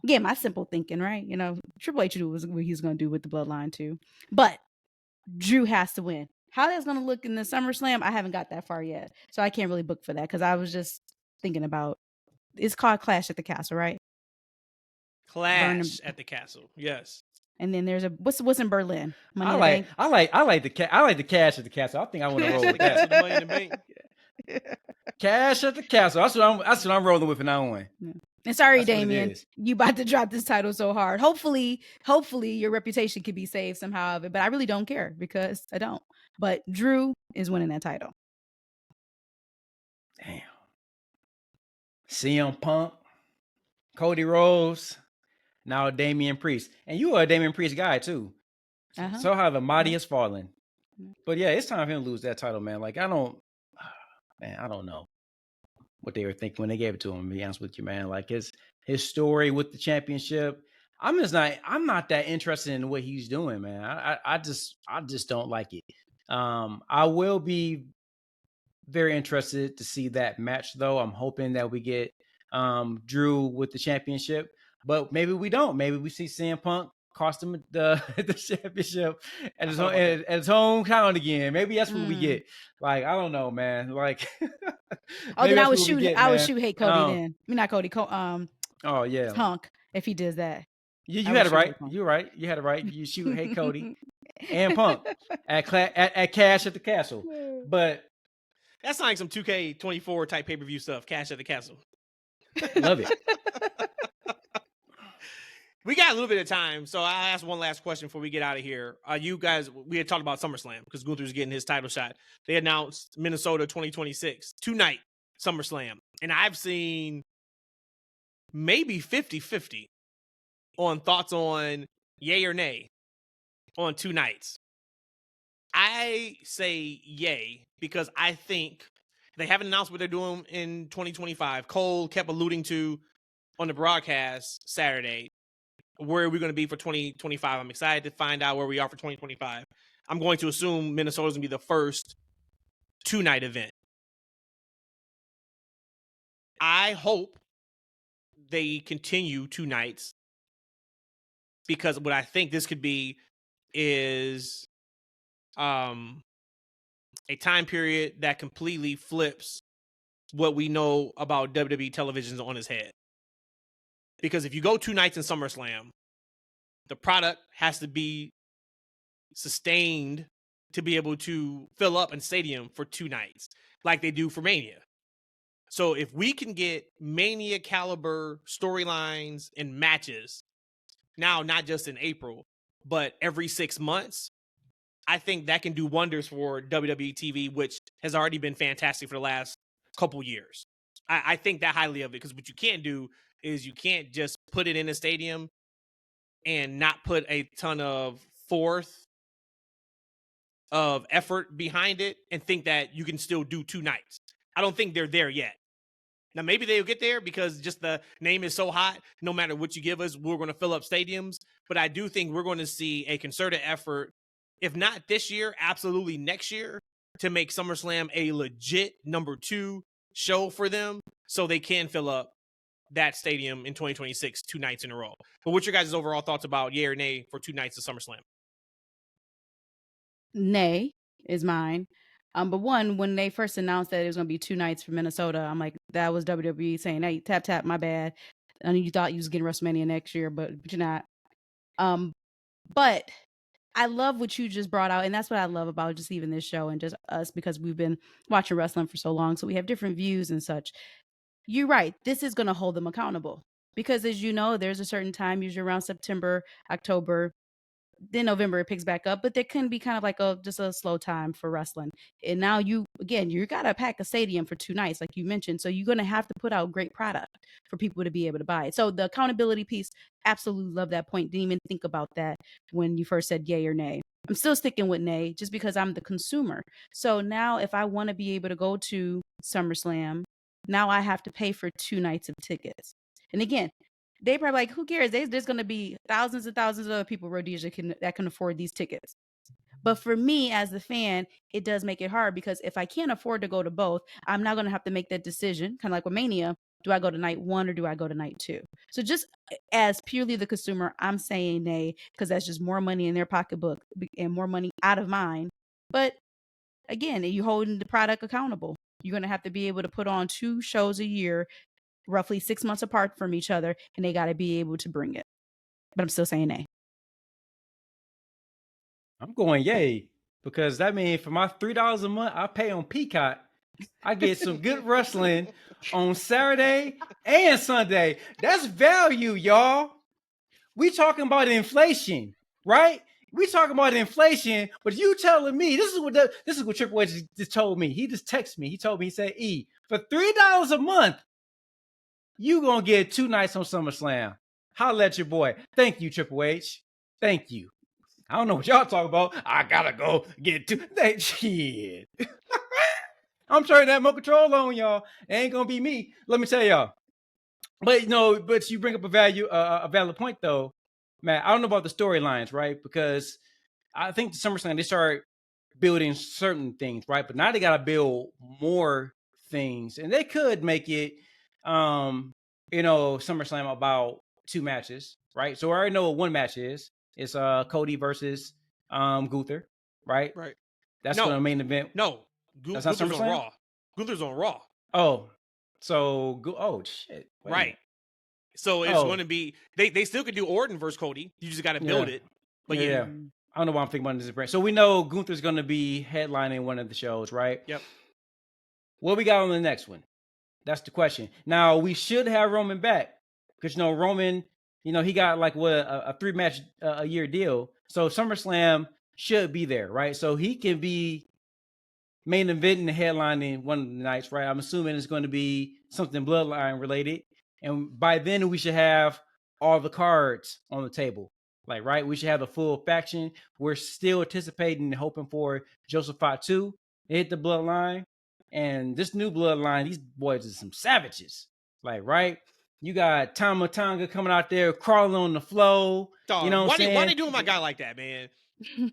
Again, my simple thinking, right? You know, Triple H knew what he was going to do with the bloodline too. But Drew has to win. How that's going to look in the SummerSlam, I haven't got that far yet. So I can't really book for that, because I was just thinking about, it's called Clash at the Castle, right?
Clash at the Castle, yes.
And then there's what's in Berlin?
I like the Cash at the Castle. I think I want to roll with that.
Money in the Bank.
Cash at the Castle. That's what I'm rolling with from now on.
Yeah. And sorry, Damian, you about to drop this title so hard. Hopefully your reputation can be saved somehow of it. But I really don't care, because I don't. But Drew is winning that title.
Damn. CM Punk, Cody Rhodes, now Damian Priest. And you are a Damian Priest guy too. So how the mighty has fallen. But yeah, it's time for him to lose that title, man. Like, I don't know what they were thinking when they gave it to him, to be honest with you, man. Like his story with the championship. I'm not that interested in what he's doing, man. I just don't like it. I will be very interested to see that match, though. I'm hoping that we get Drew with the championship, but maybe we don't. Maybe we see CM Punk cost him the championship at his hometown again. Maybe that's what we get. Like, I don't know, man. Like,
then I would shoot hate Cody then. I mean, not Cody.
Oh yeah,
Punk. If he does that,
you had it right. You're right. You had it right. You shoot hate Cody and Punk at Cash at the Castle, but
that's like some 2K24 type pay-per-view stuff. Cash at the Castle.
Love it.
We got a little bit of time, so I'll ask one last question before we get out of here. You guys, we had talked about SummerSlam because Gunther's getting his title shot. They announced Minnesota 2026, 2-night SummerSlam. And I've seen maybe 50-50 on thoughts on yay or nay on 2 nights. I say yay because I think they haven't announced what they're doing in 2025. Cole kept alluding to on the broadcast Saturday, where are we going to be for 2025? I'm excited to find out where we are for 2025. I'm going to assume Minnesota's going to be the first 2-night event. I hope they continue 2 nights, because what I think this could be is a time period that completely flips what we know about WWE televisions on its head. Because if you go 2 nights in SummerSlam, the product has to be sustained to be able to fill up a stadium for 2 nights, like they do for Mania. So if we can get Mania caliber storylines and matches, now not just in April, but every 6 months, I think that can do wonders for WWE TV, which has already been fantastic for the last couple years. I think that highly of it, because what you can't do is you can't just put it in a stadium and not put a ton of fourth of effort behind it and think that you can still do 2 nights. I don't think they're there yet. Now, maybe they'll get there because just the name is so hot. No matter what you give us, we're going to fill up stadiums. But I do think we're going to see a concerted effort, if not this year, absolutely next year, to make SummerSlam a legit number 2 show for them so they can fill up that stadium in 2026 2 nights in a row. But what's your guys' overall thoughts about yay or nay for 2 nights of SummerSlam?
Nay is mine. But one, when they first announced that it was going to be 2 nights for Minnesota, I'm like, that was WWE saying, "Hey, tap, my bad." I know you thought you was getting WrestleMania next year, but you're not. But I love what you just brought out, and that's what I love about just even this show and just us, because we've been watching wrestling for so long, so we have different views and such. You're right. This is going to hold them accountable because, as you know, there's a certain time, usually around September, October, then November it picks back up, but there can be kind of like just a slow time for wrestling. And now you gotta pack a stadium for 2 nights, like you mentioned. So you're gonna have to put out great product for people to be able to buy it. So the accountability piece, absolutely love that point. Didn't even think about that when you first said yay or nay. I'm still sticking with nay just because I'm the consumer. So now if I want to be able to go to SummerSlam, now I have to pay for 2 nights of tickets. And again, they probably like, who cares? There's going to be thousands and thousands of other people, Rhodesia, that can afford these tickets. But for me as the fan, it does make it hard because if I can't afford to go to both, I'm not going to have to make that decision. Kind of like with Mania, do I go to night 1 or do I go to night 2? So just as purely the consumer, I'm saying nay because that's just more money in their pocketbook and more money out of mine. But again, you're holding the product accountable. You're going to have to be able to put on 2 shows a year, roughly 6 months apart from each other, and they got to be able to bring it. But I'm still saying nay.
I'm going yay because that means for my $3 a month I pay on Peacock, I get some good wrestling on Saturday and Sunday. That's value, y'all. We talking about inflation, right? We talking about inflation, but you telling me this is what Triple H just told me. He just texted me. He told me, he said, "E, for $3 a month, you gonna get 2 nights on SummerSlam. Holla at your boy." Thank you, Triple H. Thank you. I don't know what y'all talking about. I gotta go get 2. That shit. I'm turning that remote control on, y'all. It ain't gonna be me. Let me tell y'all. But but you bring up a valid point though, Matt. I don't know about the storylines, right? Because I think the SummerSlam they start building certain things, right? But now they gotta build more things, and they could make it, SummerSlam about 2 matches, right? So I already know what one match is. It's Cody versus Gunther, right?
Right.
That's going to main event.
No,
That's not
Gunther's on
SummerSlam?
Raw. Gunther's on Raw.
Oh, so shit. Wait a
Right.
minute.
So it's going to be they still could do Orton versus Cody. You just got to build it. But
yeah. I don't know why I'm thinking about this brand. So we know Gunther's going to be headlining one of the shows, right?
Yep.
What we got on the next one? That's the question. Now we should have Roman back because Roman, he got like a 3-match a year deal. So SummerSlam should be there, right? So he can be main event and headlining one of the nights, right? I'm assuming it's going to be something Bloodline related, and by then we should have all the cards on the table. Like, right? We should have the full faction. We're still anticipating and hoping for Joseph Fatu to hit the Bloodline. And this new Bloodline, these boys are some savages. Like, right? You got Tama Tonga coming out there crawling on the floor.
Dog,
you know what I'm saying?
Why they doing my guy like that, man?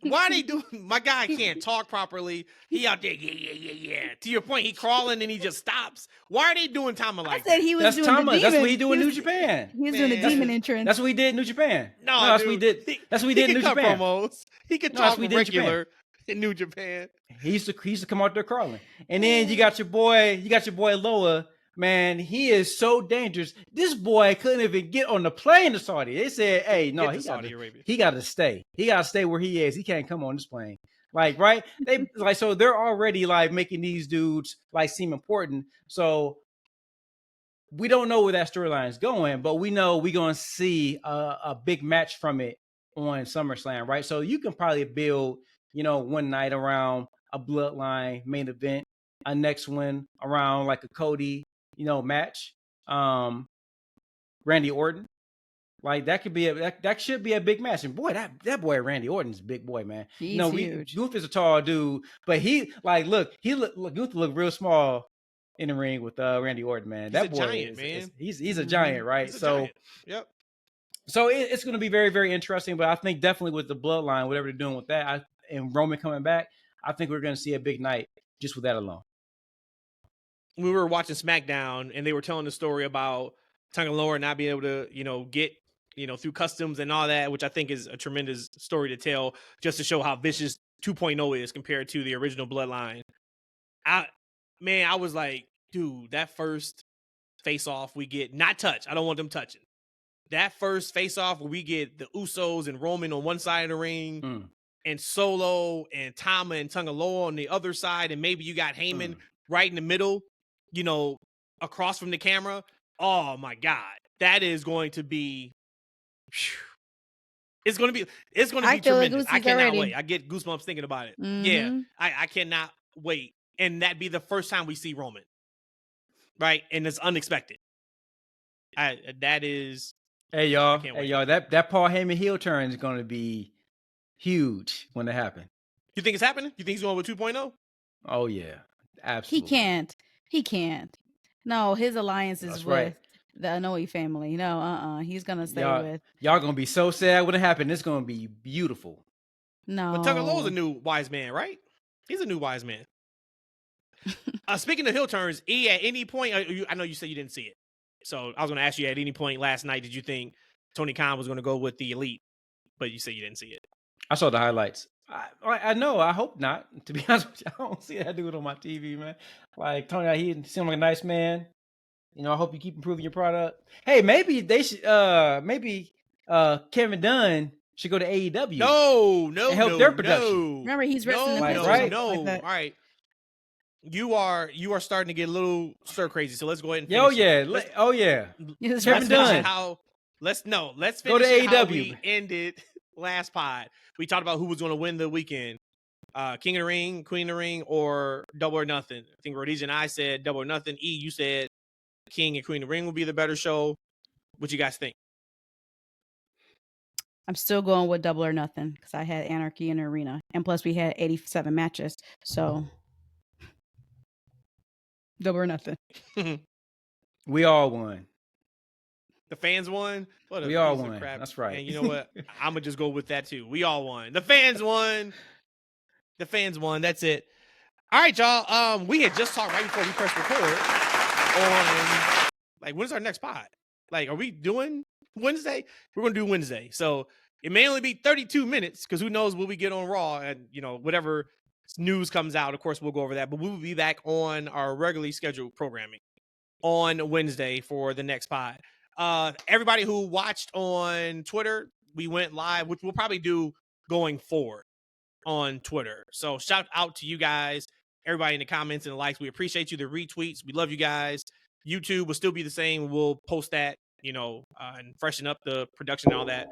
Why they doing my guy can't talk properly? He out there, yeah. To your point, he crawling and he just stops. Why are they doing Tama like that?
He was
that's
doing
Tama.
The demon.
That's what he do in New Japan.
He was doing the demon entrance.
That's what he did in New Japan.
No,
that's what he did. That's what he did in New Japan.
Promos. He could talk regular in New Japan.
He used to come out there crawling. And then you got your boy Loa. Man, he is so dangerous. This boy couldn't even get on the plane to Saudi. They said, "Hey, no, he got to stay. He got to stay where he is. He can't come on this plane." Like, right? They like, so they're already like making these dudes like seem important. So we don't know where that storyline is going, but we know we're going to see a big match from it on SummerSlam, right? So you can probably build, one night around a Bloodline main event, a next one around like a Cody, match. Randy Orton, Like that could be that should be a big match. And boy, that boy Randy Orton's a big boy, man.
He's
You know,
huge.
Gunther's a tall dude, but Gunther look real small in the ring with Randy Orton, man.
He's
That
a
boy
giant, man.
he's a giant, right?
He's a
So
giant. Yep.
so it's going to be very, very interesting. But I think definitely with the bloodline, whatever they're doing with that, and Roman coming back, I think we're going to see a big night just with that alone.
We were watching SmackDown and they were telling the story about Tonga Lower not being able to, get, through customs and all that, which I think is a tremendous story to tell, just to show how vicious 2.0 is compared to the original Bloodline. I was like, dude, that first face off we get, not touch. I don't want them touching. That first face off where we get the Usos and Roman on one side of the ring and Solo and Tama and Tonga Loa on the other side. And maybe you got Heyman right in the middle, across from the camera. Oh my God. That is going to be, it's going to be tremendous. I cannot wait. I get goosebumps thinking about it. Yeah. I cannot wait. And that'd be the first time we see Roman. Right. And it's unexpected. That is.
Hey y'all, that Paul Heyman heel turn is going to be huge when it happens. You
think it's happening? You think he's going with 2.0?
Oh yeah, absolutely.
He can't. No, his alliance is with the Anoa'i family. No, he's gonna stay with.
Y'all gonna be so sad when it happens. It's gonna be beautiful.
No,
but Tonga Loa's a new wise man, right? He's a new wise man. Speaking of heel turns, E, at any point, I know you said you didn't see it. So I was going to ask you, at any point last night, did you think Tony Khan was going to go with the Elite? But you said you didn't see it.
I saw the highlights. I know. I hope not. To be honest with you, I don't see that dude on my TV, man. Like Tony, he seemed like a nice man. I hope you keep improving your product. Hey, maybe they should. Maybe Kevin Dunn should go to AEW.
No,
and help their production.
No.
Remember, he's wrestling
right?
No, all right. You are starting to get a little stir crazy. So let's go ahead and finish.
Kevin Dunn.
Let's finish
go to AEW.
How we ended last pod. We talked about who was going to win the weekend. King of the Ring, Queen of the Ring, or Double or Nothing. I think Rhodesia and I said Double or Nothing. E, you said King and Queen of the Ring will be the better show. What you guys think?
I'm still going with Double or Nothing because I had Anarchy in the arena. And plus we had 87 matches. So Double or Nothing.
We all won.
The fans won?
We all won.
Crap.
That's right.
And you know what? I'm going to just go with that too. We all won. The fans won. The fans won. That's it. All right, y'all. We had just talked right before we pressed record on, when's our next pod? Are we doing Wednesday? We're going to do Wednesday. So it may only be 32 minutes because who knows what we get on Raw and, whatever news comes out. Of course, we'll go over that. But we will be back on our regularly scheduled programming on Wednesday for the next pod. Everybody who watched on Twitter, we went live, which we'll probably do going forward on Twitter. So shout out to you guys, everybody in the comments and the likes. We appreciate you, the retweets. We love you guys. YouTube will still be the same. We'll post that, and freshen up the production and all that,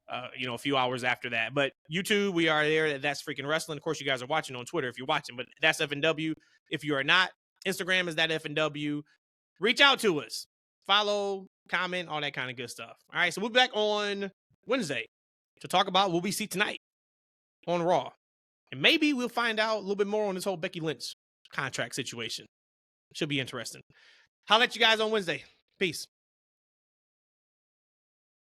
a few hours after that. But YouTube, we are there. That's Freaking Wrestling. Of course, you guys are watching on Twitter if you're watching, but that's FNW. If you are not, Instagram is that FNW. Reach out to us. Follow, comment, all that kind of good stuff. All right, so we'll be back on Wednesday to talk about what we see tonight on Raw. And maybe we'll find out a little bit more on this whole Becky Lynch contract situation. Should be interesting. I'll let you guys on Wednesday. Peace.